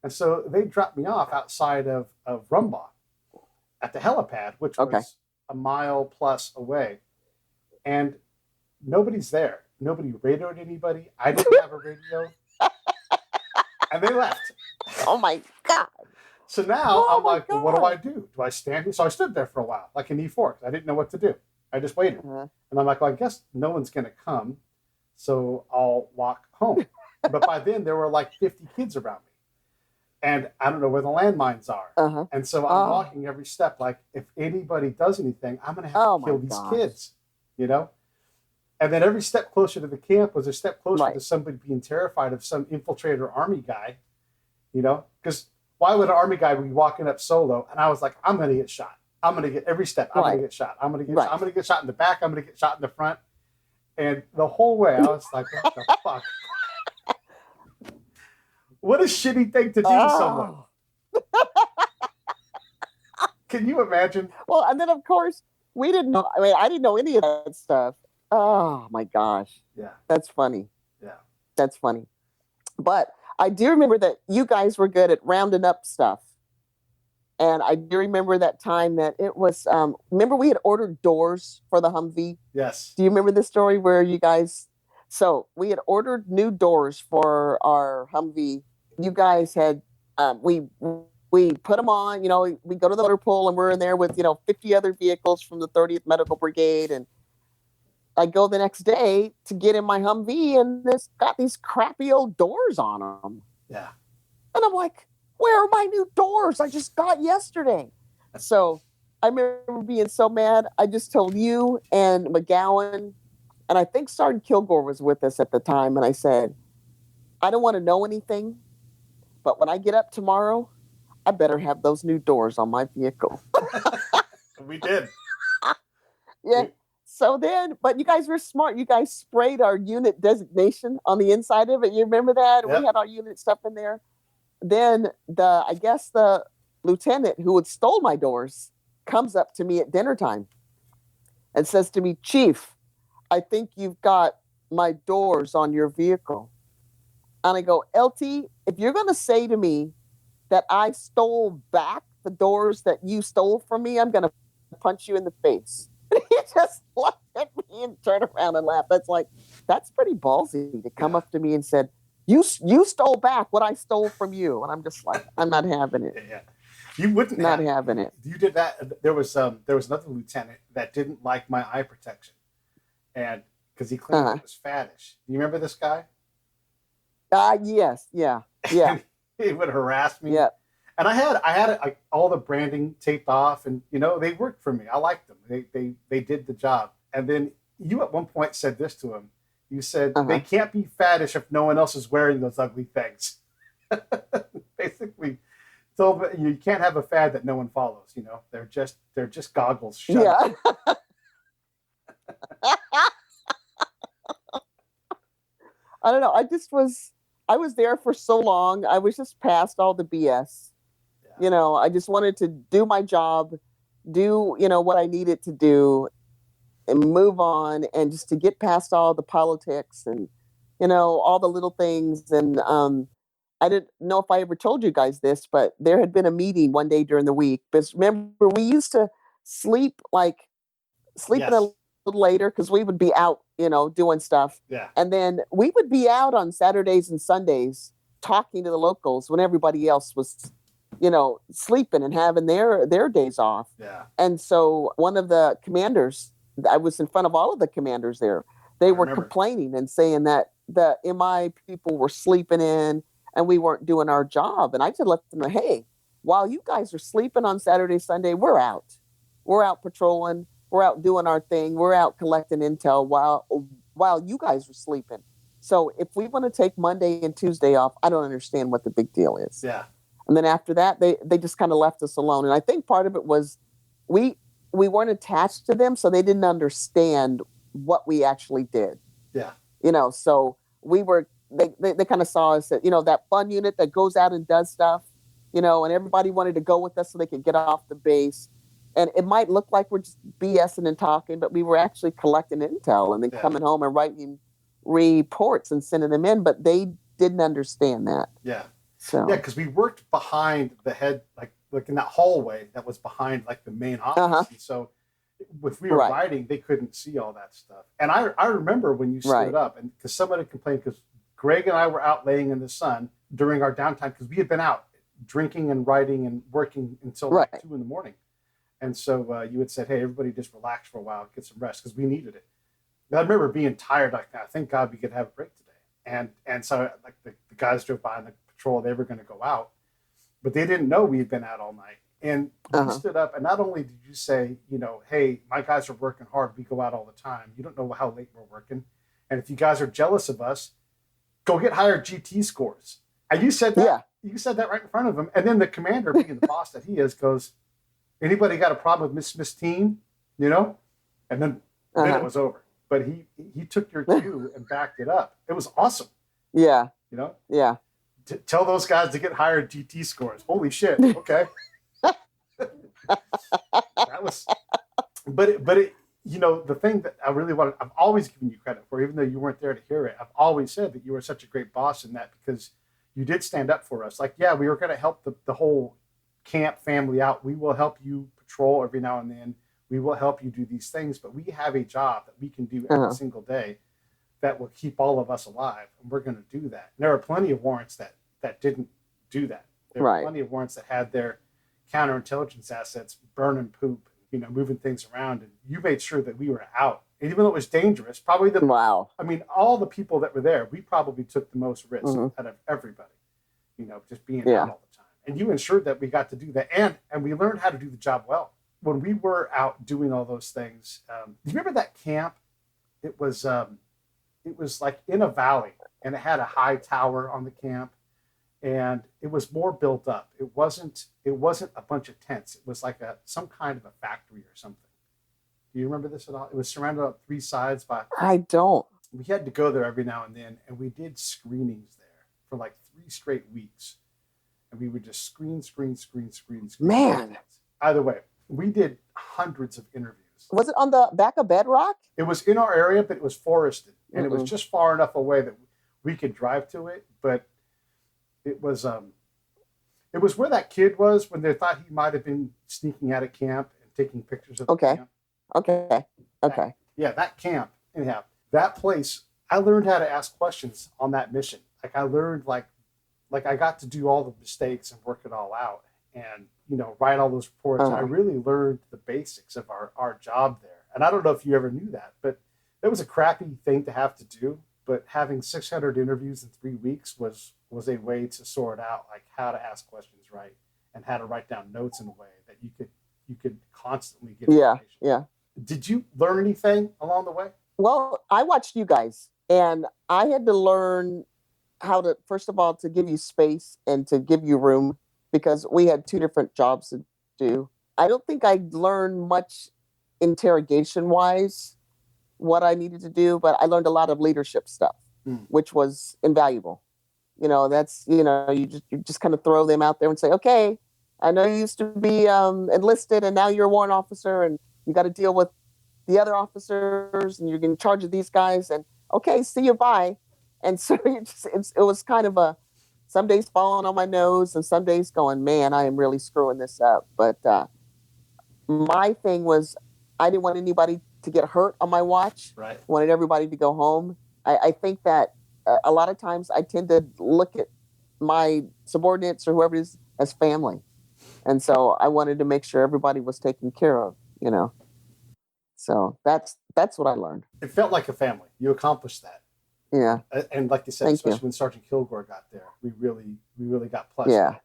And so they dropped me off outside of Rumbach at the helipad, which was a mile plus away. And nobody's there. Nobody radioed anybody. I didn't have a radio. And they left. Oh, my God. So now I'm like, well, what do I do? Do I stand here? So I stood there for a while, like an E4, because I didn't know what to do. I just waited. And I'm like, well, I guess no one's going to come, so I'll walk home. But by then, there were like 50 kids around me. And I don't know where the landmines are. And so I'm walking every step, like, if anybody does anything, I'm going to have to kill these kids, you know? And then every step closer to the camp was a step closer to somebody being terrified of some infiltrator army guy, you know? Because why would an army guy be walking up solo? And I was like, I'm going to get shot. I'm going to get every step. I'm going to get shot. I'm going to get shot. I'm going to get shot in the back. I'm going to get shot in the front. And the whole way, I was like, what the fuck? What a shitty thing to do to someone. Can you imagine? Well, and then, of course, we didn't know. I mean, I didn't know any of that stuff. Oh, my gosh. Yeah. That's funny. Yeah. That's funny. But I do remember that you guys were good at rounding up stuff. And I do remember that time that it was, remember we had ordered doors for the Humvee? Yes. Do you remember this story where you guys, so we had ordered new doors for our Humvee. You guys had, we put them on, you know, we go to the motor pool and we're in there with, 50 other vehicles from the 30th Medical Brigade. And I go the next day to get in my Humvee and it's got these crappy old doors on them. Yeah. And I'm like, where are my new doors I just got yesterday? So I remember being so mad. I just told you and McGowan, and I think Sergeant Kilgore was with us at the time. And I said, I don't want to know anything, but when I get up tomorrow, I better have those new doors on my vehicle. We did. Yeah. So then, but you guys were smart. You guys sprayed our unit designation on the inside of it. You remember that? Yep. We had our unit stuff in there. Then I guess the lieutenant who had stole my doors comes up to me at dinner time and says to me, Chief, I think you've got my doors on your vehicle. And I go, LT, if you're going to say to me that I stole back the doors that you stole from me, I'm going to punch you in the face. He just looked at me and turned around and laughed. That's pretty ballsy to come up to me and said, you stole back what I stole from you. And I'm just like, I'm not having it. Yeah. You wouldn't not having it. You did that. There was another lieutenant that didn't like my eye protection. And because he claimed it was faddish. Do you remember this guy? Yes. Yeah. Yeah. He would harass me. Yeah. And I had like all the branding taped off and, they worked for me. I liked them. They did the job. And then you at one point said this to him. You said, they can't be faddish if no one else is wearing those ugly things. Basically, so you can't have a fad that no one follows. They're just goggles. Shut up. I don't know. I was there for so long. I was just past all the BS. Yeah. I just wanted to do my job, do, what I needed to do, and move on, and just to get past all the politics and, all the little things. And I didn't know if I ever told you guys this, but there had been a meeting one day during the week. Because remember, we used to sleep yes. in a little later because we would be out, doing stuff. Yeah. And then we would be out on Saturdays and Sundays talking to the locals when everybody else was, sleeping and having their days off. Yeah. And so one of the commanders, I was in front of all of the commanders there. They were complaining and saying that the MI people were sleeping in and we weren't doing our job. And I just let them know, hey, while you guys are sleeping on Saturday, Sunday, we're out. We're out patrolling. We're out doing our thing. We're out collecting intel while you guys are sleeping. So if we want to take Monday and Tuesday off, I don't understand what the big deal is. Yeah. And then after that, they just kind of left us alone. And I think part of it was we weren't attached to them, so they didn't understand what we actually did. Yeah. So we were, they kind of saw us at, that fun unit that goes out and does stuff, and everybody wanted to go with us so they could get off the base. And it might look like we're just BSing and talking, but we were actually collecting intel and then coming home and writing reports and sending them in, but they didn't understand that. Yeah. So yeah, because we worked behind the head, like in that hallway that was behind like the main office. And so if we were writing, they couldn't see all that stuff. And I remember when you stood up, and because somebody complained, because Greg and I were out laying in the sun during our downtime, because we had been out drinking and writing and working until like 2 a.m. And so you had said, hey, everybody just relax for a while, get some rest, because we needed it. And I remember being tired like that. Thank God we could have a break today. And so like the guys drove by in the patrol, they were going to go out, but they didn't know we had been out all night. And you stood up, and not only did you say, hey, my guys are working hard, we go out all the time, you don't know how late we're working, and if you guys are jealous of us, go get higher GT scores. And you said that, you said that right in front of him. And then the commander, being the boss that he is, goes, anybody got a problem with Miss Smith's team? And then it was over. But he took your cue and backed it up. It was awesome. Yeah. Yeah. Tell those guys to get higher GT scores. Holy shit. Okay. That was, but it, the thing that I really wanted, I've always given you credit for, even though you weren't there to hear it. I've always said that you were such a great boss in that, because you did stand up for us. Like, yeah, we were going to help the whole camp family out. We will help you patrol every now and then. We will help you do these things, but we have a job that we can do every single day that will keep all of us alive, and we're going to do that. And there are plenty of warrants that didn't do that. There were plenty of warrants that had their counterintelligence assets burning poop, moving things around, and you made sure that we were out. And even though it was dangerous, probably all the people that were there, we probably took the most risk out of everybody, just being out all the time. And you ensured that we got to do that, and we learned how to do the job well. When we were out doing all those things, do you remember that camp? It was like in a valley, and it had a high tower on the camp, and it was more built up. It wasn't a bunch of tents. It was like some kind of a factory or something. Do you remember this at all? It was surrounded on 3 sides by. I don't. We had to go there every now and then, and we did screenings there for like 3 straight weeks, and we would just screen. Man. Either way, we did hundreds of interviews. Was it on the back of Bedrock? It was in our area, but it was forested, and it was just far enough away that we could drive to it. But it was where that kid was when they thought he might have been sneaking out of camp and taking pictures of the camp. Okay. That camp. Anyhow, that place, I learned how to ask questions on that mission. Like I learned, like I got to do all the mistakes and work it all out, and write all those reports. I really learned the basics of our job there. And I don't know if you ever knew that, but it was a crappy thing to have to do. But having 600 interviews in 3 weeks was a way to sort out like how to ask questions right and how to write down notes in a way that you could constantly get information. Yeah. Did you learn anything along the way? Well, I watched you guys, and I had to learn how to, first of all, to give you space and to give you room, because we had 2 different jobs to do. I don't think I learned much interrogation-wise what I needed to do, but I learned a lot of leadership stuff, which was invaluable. That's, you just kind of throw them out there and say, okay, I know you used to be enlisted, and now you're a warrant officer, and you got to deal with the other officers, and you're in charge of these guys, and okay, see you, bye. And so it was kind of some days falling on my nose, and some days going, man, I am really screwing this up. But my thing was, I didn't want anybody to get hurt on my watch. Right. Wanted everybody to go home. I think that a lot of times I tend to look at my subordinates or whoever it is as family. And so I wanted to make sure everybody was taken care of, So that's what I learned. It felt like a family. You accomplished that. Yeah. And like you said, especially when Sergeant Kilgore got there, we really got plussed. Yeah.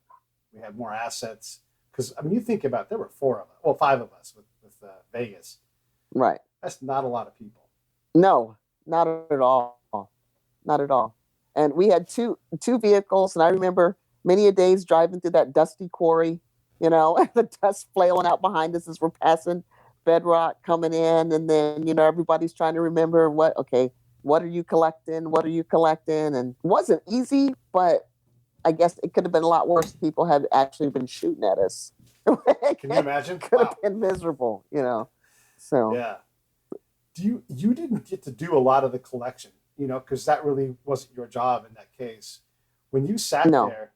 We had more assets. Because, you think about it, there were 5 of us with Vegas. Right. That's not a lot of people. No, not at all. Not at all. And we had two vehicles, and I remember many a days driving through that dusty quarry, the dust flailing out behind us as we're passing bedrock coming in. And then, everybody's trying to remember what are you collecting? What are you collecting? And it wasn't easy, but I guess it could have been a lot worse if people had actually been shooting at us. Can you imagine? Could have been miserable, So yeah. You didn't get to do a lot of the collection, because that really wasn't your job in that case. When you sat there,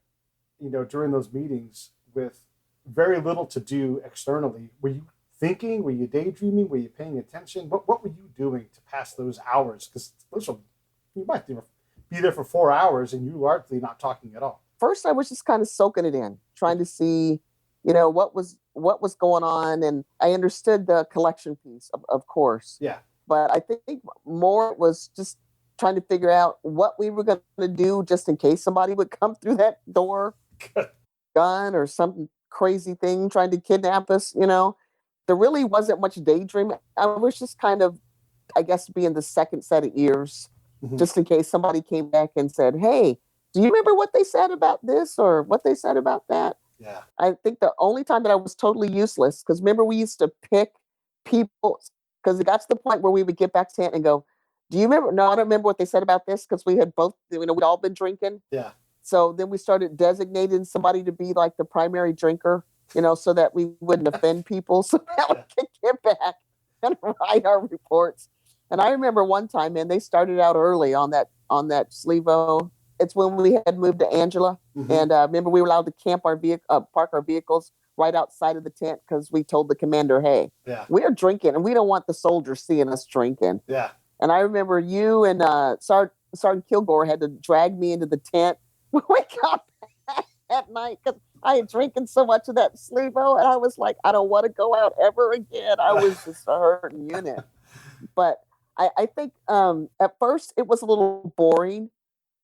during those meetings with very little to do externally, were you thinking? Were you daydreaming? Were you paying attention? What were you doing to pass those hours? Because you might be there for 4 hours and you largely not talking at all. First, I was just kind of soaking it in, trying to see, what was going on, and I understood the collection piece, of course. Yeah. But I think more was just trying to figure out what we were going to do just in case somebody would come through that door, gun or some crazy thing trying to kidnap us. There really wasn't much daydreaming. I was just kind of, I guess, being the second set of ears, just in case somebody came back and said, "Hey, do you remember what they said about this or what they said about that?" Yeah. I think the only time that I was totally useless, because remember we used to pick people, because it got to the point where we would get back to tent and go, "Do you remember?" "No, I don't remember what they said about this," because we had both, we'd all been drinking. Yeah. So then we started designating somebody to be like the primary drinker, so that we wouldn't offend people. So that we could get back and write our reports. And I remember one time, man, they started out early on that Slevo. It's when we had moved to Angela. And remember we were allowed to park our vehicles right outside of the tent because we told the commander, "Hey, we're drinking and we don't want the soldiers seeing us drinking." Yeah. And I remember you and Sergeant Kilgore had to drag me into the tent when we got back at night because I had drinking so much of that Slevo, and I was like, I don't want to go out ever again. I was just a hurting unit. But I think at first it was a little boring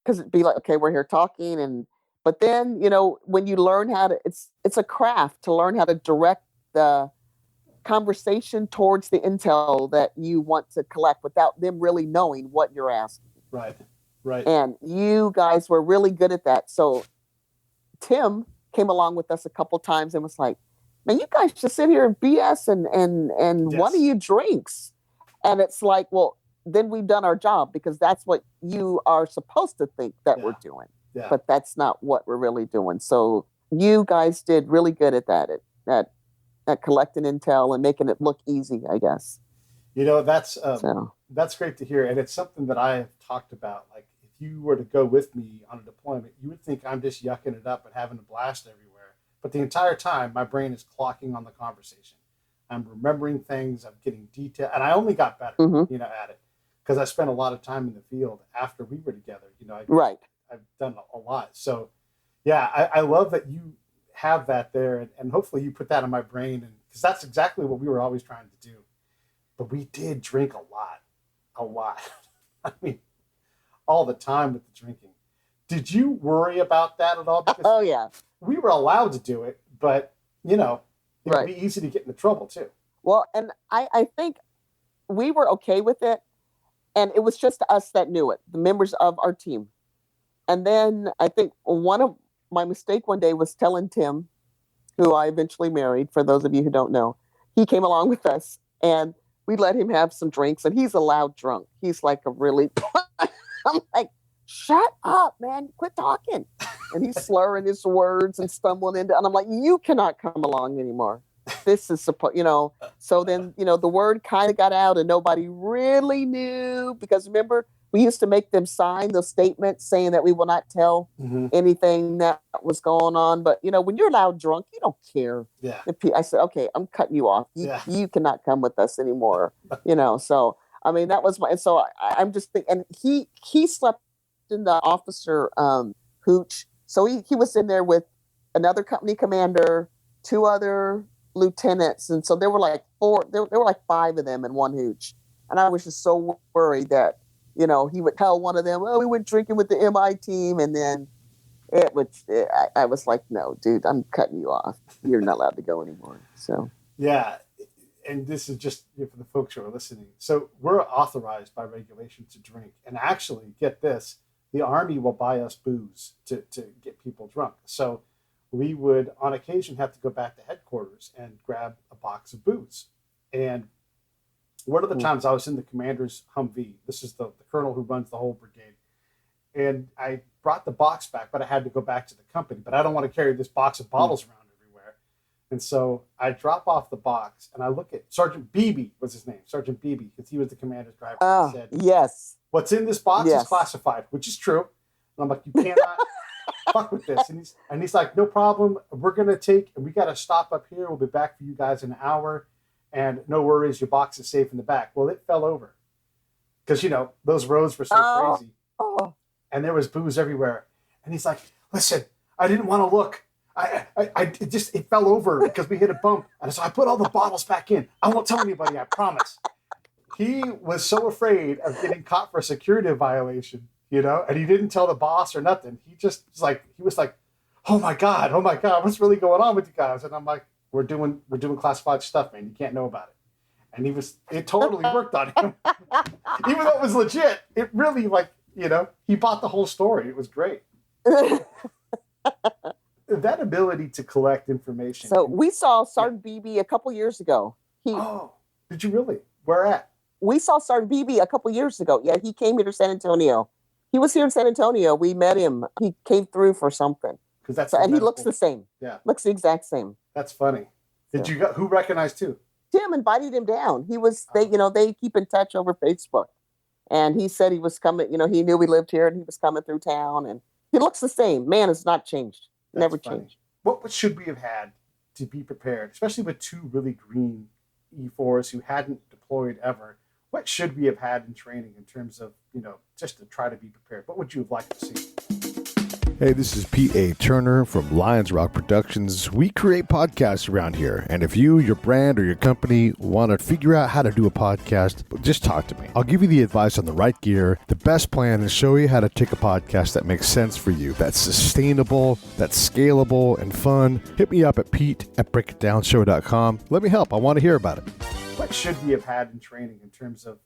because it'd be like, okay, we're here talking, but then when you learn how to, it's a craft to learn how to direct the conversation towards the intel that you want to collect without them really knowing what you're asking. Right. And you guys were really good at that. So Tim came along with us a couple times and was like, "Man, you guys just sit here and BS and one of you drinks." And it's like, well, then we've done our job because that's what you are supposed to think that we're doing. Yeah. But that's not what we're really doing. So you guys did really good at that, at collecting intel and making it look easy, I guess. That's great to hear. And it's something that I have talked about. Like, if you were to go with me on a deployment, you would think I'm just yucking it up and having a blast everywhere. But the entire time, my brain is clocking on the conversation. I'm remembering things. I'm getting detail. And I only got better, at it. Because I spent a lot of time in the field after we were together. I've done a lot. So, yeah, I love that you have that there. And hopefully you put that in my brain. And because that's exactly what we were always trying to do. But we did drink a lot. I mean, all the time with the drinking. Did you worry about that at all? Because yeah. We were allowed to do it, but, it would be easy to get into trouble too. Well, and I think we were okay with it. And it was just us that knew it, the members of our team. And then I think one of my mistake one day was telling Tim, who I eventually married, for those of you who don't know, he came along with us and we let him have some drinks, and he's a loud drunk. He's like I'm like, "Shut up, man, quit talking." And he's slurring his words and stumbling and I'm like, "You cannot come along anymore. This is So then, the word kind of got out and nobody really knew, because remember, we used to make them sign those statements saying that we will not tell anything that was going on. But, when you're loud drunk, you don't care. Yeah. I said, "Okay, I'm cutting you off. You cannot come with us anymore." So, I mean, that was and so I'm just thinking, and he slept in the officer hooch. So he was in there with another company commander, 2 other lieutenants, and so there were like 4. There were like 5 of them in one hooch, and I was just so worried that he would tell one of them, "Oh, we went drinking with the MI team," and then I was like, "No, dude, I'm cutting you off. You're not allowed to go anymore." So yeah, and this is just for the folks who are listening. So we're authorized by regulation to drink, and actually, get this, the Army will buy us booze to get people drunk. So we would, on occasion, have to go back to headquarters and grab a box of booze. And one of the times I was in the commander's Humvee, this is the colonel who runs the whole brigade, and I brought the box back, but I had to go back to the company. But I don't want to carry this box of bottles around everywhere. And so I drop off the box, and I look at Sergeant Beebe, was his name, Sergeant Beebe, because he was the commander's driver. He said, yes. What's in this box is classified, which is true. And I'm like, you cannot fuck with this. And he's like, no problem. We're going to take, and we got to stop up here. We'll be back for you guys in an hour. And no worries, your box is safe in the back. Well, it fell over. Because, those roads were so crazy. Oh. And there was booze everywhere. And he's like, listen, I didn't want to look. It fell over because we hit a bump. And so I put all the bottles back in. I won't tell anybody, I promise. He was so afraid of getting caught for a security violation, and he didn't tell the boss or nothing. He just was like, oh my God, what's really going on with you guys? And I'm like, we're doing classified stuff, man. You can't know about it. And it totally worked on him. Even though it was legit, it really he bought the whole story. It was great. That ability to collect information. So we saw Sergeant Beebe a couple years ago. Did you really? Where at? We saw Sergeant Beebe a couple years ago. Yeah, he came here to San Antonio. He was here in San Antonio. We met him. He came through for something. And he looks the same. Yeah. Looks the exact same. That's funny. Who recognized who? Tim invited him down. He was, they keep in touch over Facebook. And he said he was coming, he knew we lived here and he was coming through town. And he looks the same. Man has not changed. Never changed. What should we have had to be prepared, especially with two really green E4s who hadn't deployed ever? What should we have had in training in terms of, just to try to be prepared? What would you have liked to see? Hey, this is Pete A. Turner from Lions Rock Productions. We create podcasts around here. And if you, your brand, or your company want to figure out how to do a podcast, just talk to me. I'll give you the advice on the right gear, the best plan, and show you how to take a podcast that makes sense for you, that's sustainable, that's scalable, and fun. Hit me up at pete@breakitdownshow.com. Let me help. I want to hear about it. What should we have had in training in terms of,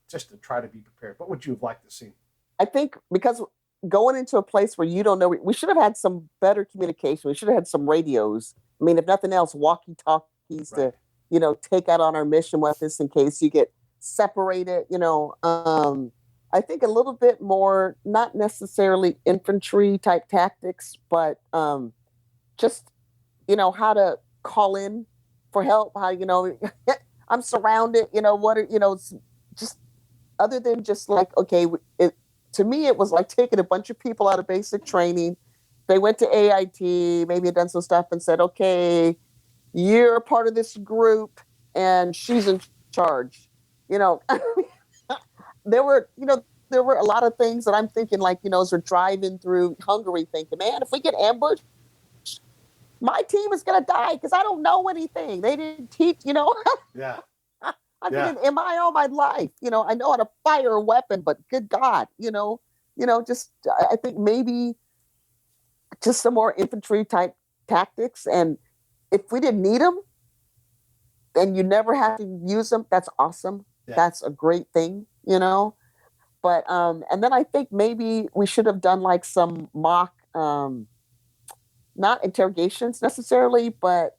just to try to be prepared? What would you have liked to see? I think because going into a place where you don't know, we should have had some better communication. We should have had some radios. I mean, if nothing else, walkie-talkies to, take out on our mission with us in case you get separated. I think a little bit more, not necessarily infantry type tactics, but just, how to call in for help. How, I'm surrounded, just other than just like, okay, to me, it was like taking a bunch of people out of basic training. They went to AIT, maybe had done some stuff and said, okay, you're a part of this group and she's in charge. There were a lot of things that I'm thinking as we're driving through Hungary thinking, man, if we get ambushed, my team is going to die because I don't know anything. They didn't teach, Yeah. I've been in MI all my life. I know how to fire a weapon, but good God, just I think maybe just some more infantry type tactics. And if we didn't need them and you never have to use them, that's awesome. Yeah. That's a great thing, But and then I think maybe we should have done like some mock, not interrogations necessarily, but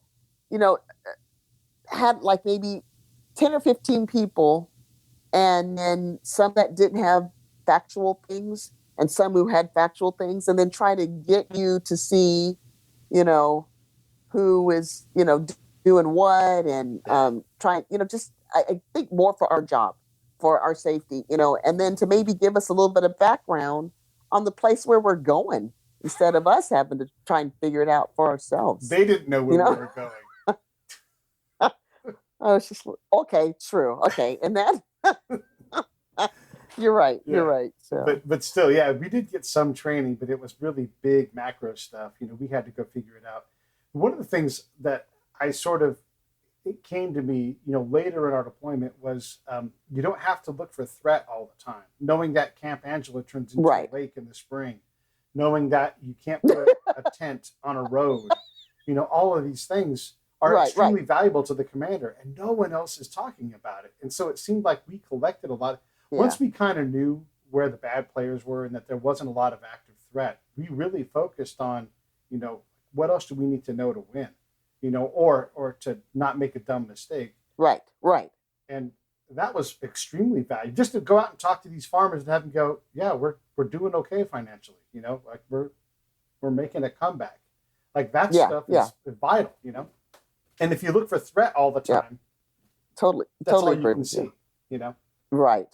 had like maybe 10 or 15 people, and then some that didn't have factual things and some who had factual things, and then try to get you to see, who is, doing what, and trying, just, I think more for our job, for our safety, and then to maybe give us a little bit of background on the place where we're going instead of us having to try and figure it out for ourselves. They didn't know where we were going. Oh, it's just okay. True. Okay, and that you're right. Yeah. You're right. So. But still, yeah, we did get some training, but it was really big macro stuff. We had to go figure it out. One of the things that it came to me, later in our deployment was you don't have to look for threat all the time. Knowing that Camp Angela turns into a lake in the spring, knowing that you can't put a tent on a road, all of these things are extremely valuable to the commander, and no one else is talking about it. And so it seemed like we collected a lot. Once we kind of knew where the bad players were and that there wasn't a lot of active threat, we really focused on, what else do we need to know to win, or to not make a dumb mistake. Right. And that was extremely valuable. Just to go out and talk to these farmers and have them go, yeah, we're doing okay financially. Like we're making a comeback. Like that stuff is vital. And if you look for threat all the time, totally, that's all you agree can with see. Right.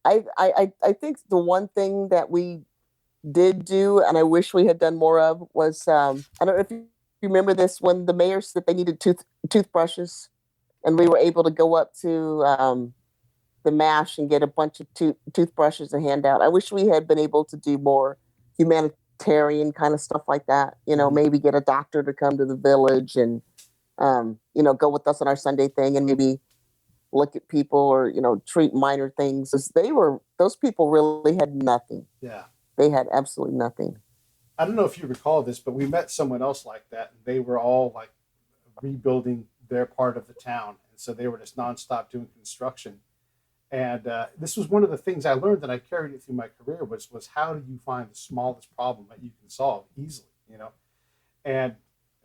I think the one thing that we did do, and I wish we had done more of, was I don't know if you remember this, when the mayor said they needed toothbrushes, and we were able to go up to the MASH and get a bunch of toothbrushes and hand out. I wish we had been able to do more humanitarian kind of stuff like that. Maybe get a doctor to come to the village and go with us on our Sunday thing, and maybe look at people or treat minor things. Those people really had nothing. Yeah, they had absolutely nothing. I don't know if you recall this, but we met someone else like that, and they were all like rebuilding their part of the town, and so they were just nonstop doing construction. And this was one of the things I learned, that I carried it through my career, was how do you find the smallest problem that you can solve easily, And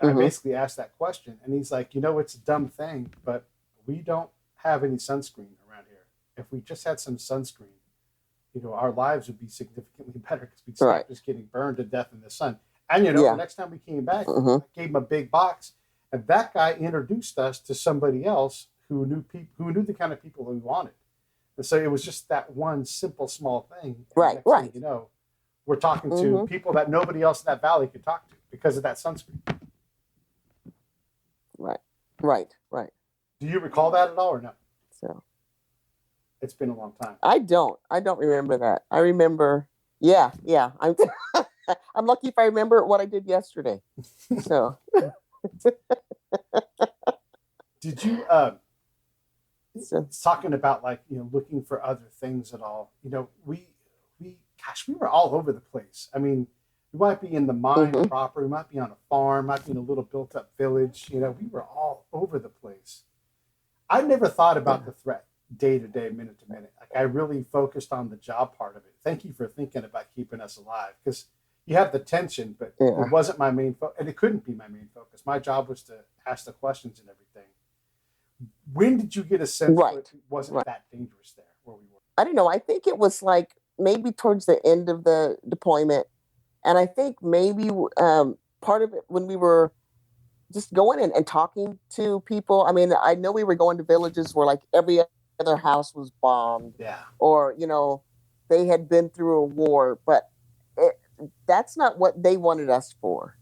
I basically asked that question, and he's like, it's a dumb thing, but we don't have any sunscreen around here. If we just had some sunscreen, our lives would be significantly better, because we'd stop just getting burned to death in the sun. And the next time we came back, I gave him a big box, and that guy introduced us to somebody else who knew the kind of people we wanted. And so it was just that one simple, small thing. Right. We're talking to people that nobody else in that valley could talk to because of that sunscreen. Right. Do you recall that at all, or no? So it's been a long time. I don't remember that. I remember. Yeah. I'm I'm lucky if I remember what I did yesterday. So did you talking about looking for other things at all? We were all over the place. I mean, we might be in the mine proper, we might be on a farm, might be in a little built up village. We were all over the place. I never thought about the threat day to day, minute to minute. Like, I really focused on the job part of it. Thank you for thinking about keeping us alive, because you have the tension, but it wasn't my main focus, and it couldn't be my main focus. My job was to ask the questions and everything. When did you get a sense that it wasn't that dangerous there where we were? I don't know. I think it was like maybe towards the end of the deployment. And I think maybe part of it when we were just going in and talking to people. I mean, I know we were going to villages where like every other house was bombed. Yeah. Or, they had been through a war. But that's not what they wanted us for.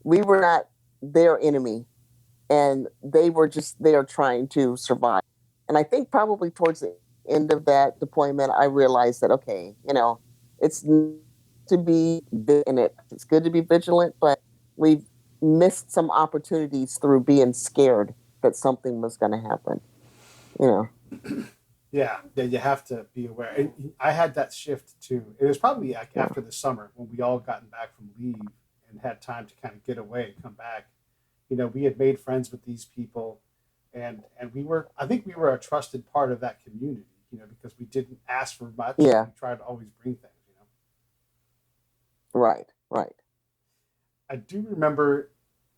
We were not their enemy. And they were just there trying to survive. And I think probably towards the end of that deployment, I realized that, okay, it's to be in it. It's good to be vigilant, but we've missed some opportunities through being scared that something was going to happen. Yeah, you have to be aware. And I had that shift too. It was probably after the summer when we all gotten back from leave and had time to kind of get away and come back. We had made friends with these people, and I think we were a trusted part of that community, because we didn't ask for much. Yeah. We tried to always bring things, Right. I do remember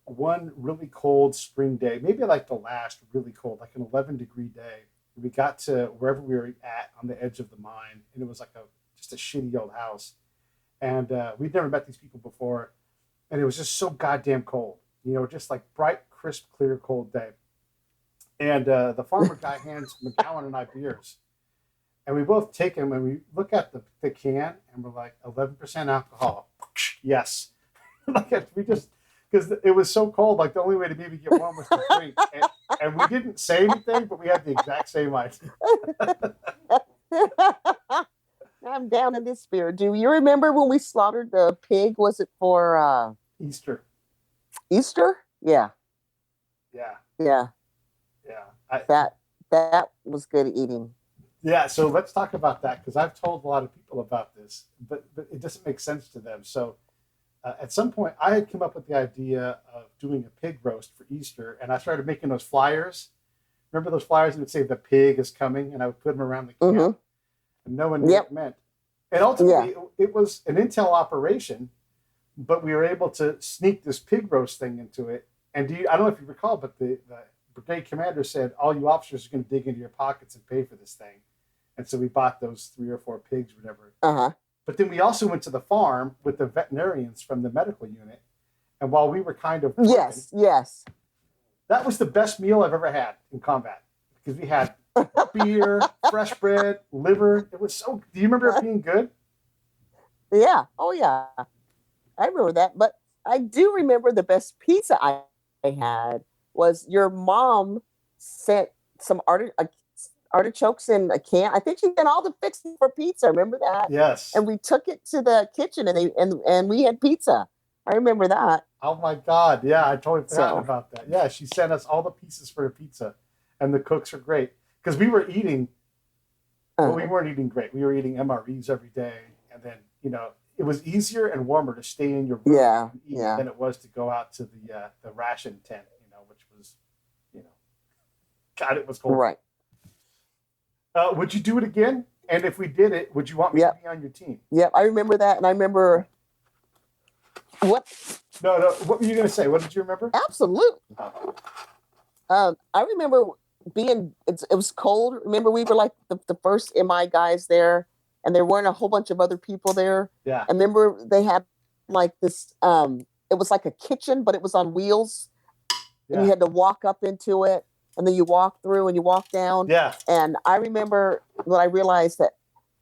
one really cold spring day, maybe like the last really cold, like an 11-degree day. We got to wherever we were at on the edge of the mine, and it was like just a shitty old house. And we'd never met these people before, and it was just so goddamn cold. Just like bright, crisp, clear, cold day. And the farmer guy hands McGowan and I beers. And we both take them, and we look at the can, and we're like, 11% alcohol. Yes. Because it was so cold, like the only way to maybe get warm was to drink. And we didn't say anything, but we had the exact same idea. I'm down in this spirit. Do you remember when we slaughtered the pig? Was it for Easter? Yeah. Yeah. That was good eating. Yeah, so let's talk about that, because I've told a lot of people about this, but it doesn't make sense to them. So at some point, I had come up with the idea of doing a pig roast for Easter, and I started making those flyers. Remember those flyers that would say "the pig is coming," and I would put them around the camp. and no one knew what it meant. And ultimately, it was an intel operation, but we were able to sneak this pig roast thing into it. And I don't know if you recall, but the brigade commander said, all you officers are going to dig into your pockets and pay for this thing. And so we bought those 3 or 4 pigs, whatever. But then we also went to the farm with the veterinarians from the medical unit. And while we were kind of yes, that was the best meal I've ever had in combat, because we had beer, fresh bread, liver. It was so. Do you remember it being good? Yeah. Oh yeah, I remember that. But I do remember the best pizza I had was your mom sent some artichokes in a can. I think she did all the fixing for pizza. Remember that? Yes. And we took it to the kitchen and we had pizza. I remember that. Oh my God. Yeah, I totally forgot about that. Yeah, she sent us all the pieces for the pizza, and the cooks are great. Because we were eating, well, we weren't eating great. We were eating MREs every day. And then, it was easier and warmer to stay in your room and eat than it was to go out to the ration tent, which was, God, it was cold. Right. Would you do it again? And if we did it, would you want me to be on your team? Yep, I remember that. And I remember what? No, what were you going to say? What did you remember? Absolutely. I remember it was cold. Remember, we were like the first MI guys there, and there weren't a whole bunch of other people there. Yeah. And remember, they had like this, it was like a kitchen, but it was on wheels. Yeah. And you had to walk up into it, and then you walk through and you walk down. Yeah. And I remember when I realized that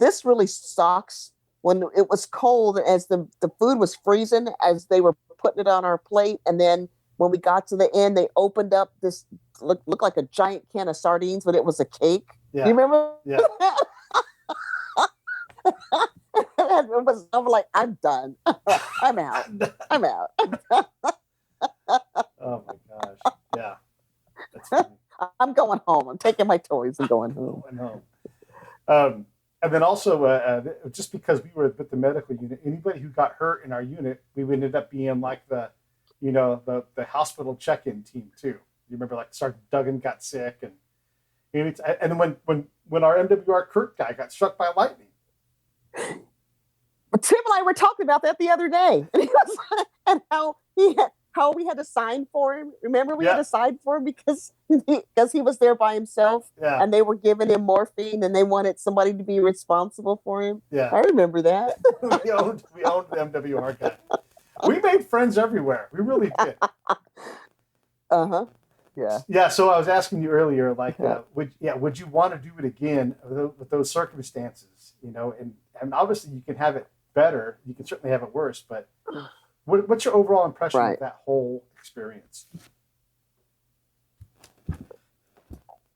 this really sucks when it was cold, as the food was freezing as they were putting it on our plate. And then when we got to the end, they opened up this, looked like a giant can of sardines, but it was a cake. Yeah. You remember? Yeah. I'm like, I'm done. I'm out. Oh my gosh. Yeah. That's funny. I'm going home. I'm taking my toys and going home. And then also, just because we were with the medical unit, anybody who got hurt in our unit, we ended up being like the hospital check-in team too. You remember, like Sergeant Duggan got sick, and then when our MWR Kurt guy got struck by lightning. Tim and I were talking about that the other day, and how we had to sign for him. Remember, we had to sign for him because he was there by himself, and they were giving him morphine, and they wanted somebody to be responsible for him. Yeah, I remember that. we owned the MWR guy. We made friends everywhere. We really did. Yeah. Yeah. So I was asking you earlier, like, would you want to do it again with those circumstances? And obviously you can have it better. You can certainly have it worse. But what's your overall impression of that whole experience?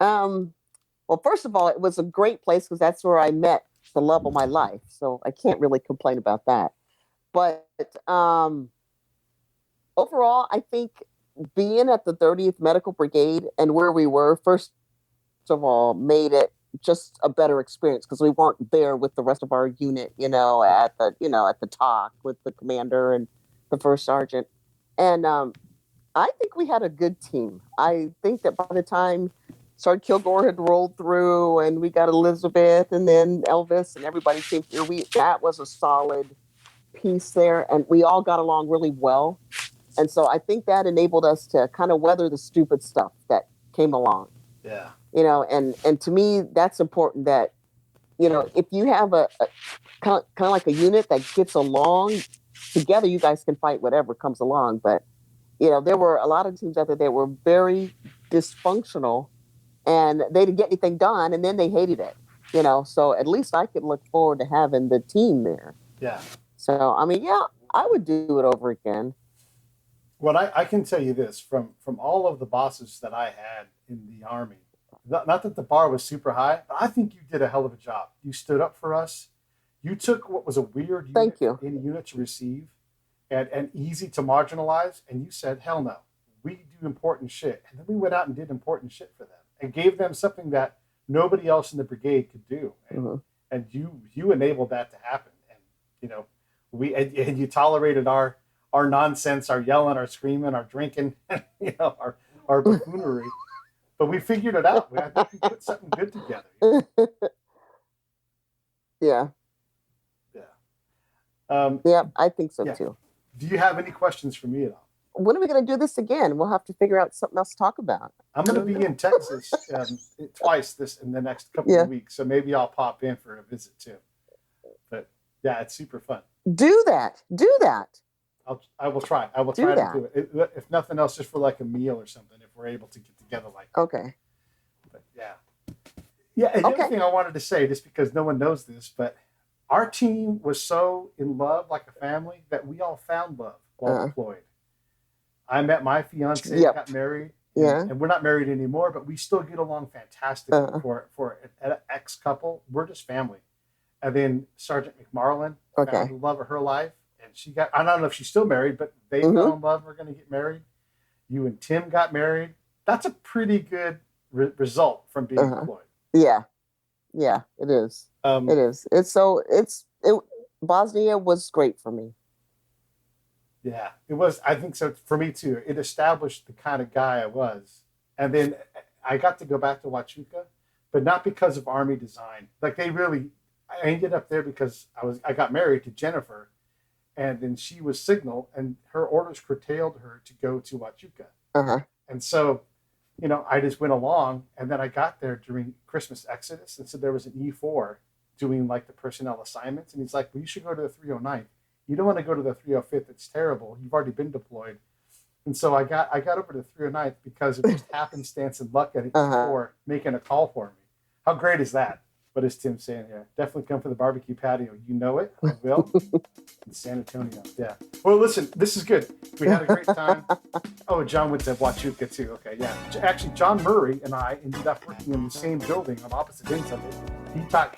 Well, first of all, it was a great place because that's where I met the love of my life. So I can't really complain about that. But overall, I think being at the 30th Medical Brigade and where we were, first of all, made it just a better experience because we weren't there with the rest of our unit, at the talk with the commander and the first sergeant. And I think we had a good team. I think that by the time Sergeant Kilgore had rolled through and we got Elizabeth and then Elvis and everybody came through, that was a solid piece there, and we all got along really well. And so I think that enabled us to kind of weather the stupid stuff that came along. Yeah. And to me, that's important that, if you have a kind of like a unit that gets along together, you guys can fight whatever comes along. But, there were a lot of teams out there that were very dysfunctional and they didn't get anything done and then they hated it, so at least I could look forward to having the team there. Yeah. So, I would do it over again. Well, I can tell you this, from all of the bosses that I had in the Army, not that the bar was super high, but I think you did a hell of a job. You stood up for us. You took what was a weird unit to receive and easy to marginalize, and you said, hell no, we do important shit. And then we went out and did important shit for them and gave them something that nobody else in the brigade could do. And you enabled that to happen. And, you tolerated our nonsense, our yelling, our screaming, our drinking, our buffoonery. But we figured it out. I think we put something good together. Yeah. Yeah. Yeah, I think so Yeah. too. Do you have any questions for me at all? When are we going to do this again? We'll have to figure out something else to talk about. I'm going to be in Texas twice in the next couple of weeks, so maybe I'll pop in for a visit too. But yeah, it's super fun. Do that. I will try. I will Do try that. to do it. If nothing else, just for like a meal or something. If we're able to get together like that. Okay. But yeah. Yeah, and the other thing I wanted to say, just because no one knows this, but our team was so in love, like a family, that we all found love while deployed. I met my fiance, got married, and we're not married anymore, but we still get along fantastically. For an ex-couple, we're just family. And then Sergeant McMarlin found the love of her life, and I don't know if she's still married, but they found love. We're going to get married. You and Tim got married. That's a pretty good result from being deployed. Yeah, it is. It is. Bosnia was great for me. Yeah, it was. I think so for me too. It established the kind of guy I was, and then I got to go back to Huachuca, but not because of Army design. Like I ended up there because I got married to Jennifer, and then she was signal, and her orders curtailed her to go to Huachuca. And so, I just went along, and then I got there during Christmas Exodus, and so there was an E4 doing like the personnel assignments, and he's like, well, you should go to the 309th. You don't want to go to the 305th. It's terrible. You've already been deployed. And so I got over to the 309th because of just happenstance and luck at E4 making a call for me. How great is that? What is Tim saying here? Definitely come for the barbecue patio. You know it. I will. In San Antonio. Yeah. Well, listen, this is good. We had a great time. Oh, John went to Huachuca too. Okay, yeah. Actually, John Murray and I ended up working in the same building on opposite ends of it. He taught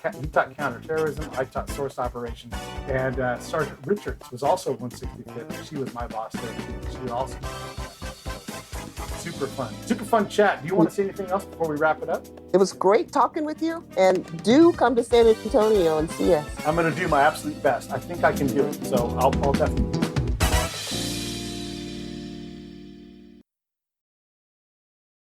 counterterrorism. I taught source operations. And Sergeant Rickards was also 165th. She was my boss there too. She was also super fun chat. Do you want to say anything else before we wrap it up? It was great talking with you, and do come to San Antonio and see us. I'm going to do my absolute best. I think I can do it, so I'll definitely